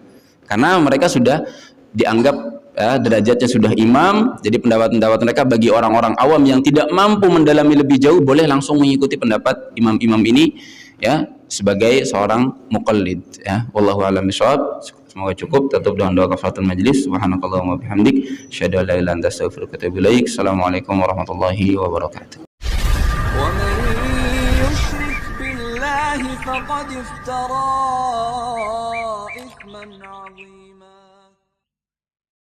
karena mereka sudah dianggap derajatnya sudah imam. Jadi pendapat-pendapat mereka bagi orang-orang awam yang tidak mampu mendalami lebih jauh, boleh langsung mengikuti pendapat imam-imam ini ya sebagai seorang muqallid ya. Wallahu a'lam bishawab. Semoga cukup. Tutup dengan doa kafaratul majlis. Subhanakallahumma wa bihamdik, asyhadu an la ilaha illa anta, astaghfiruka wa atubu ilaik. Assalamualaikum warahmatullahi wabarakatuh. ومن يشرك بالله فقد افترى إثما عظيما.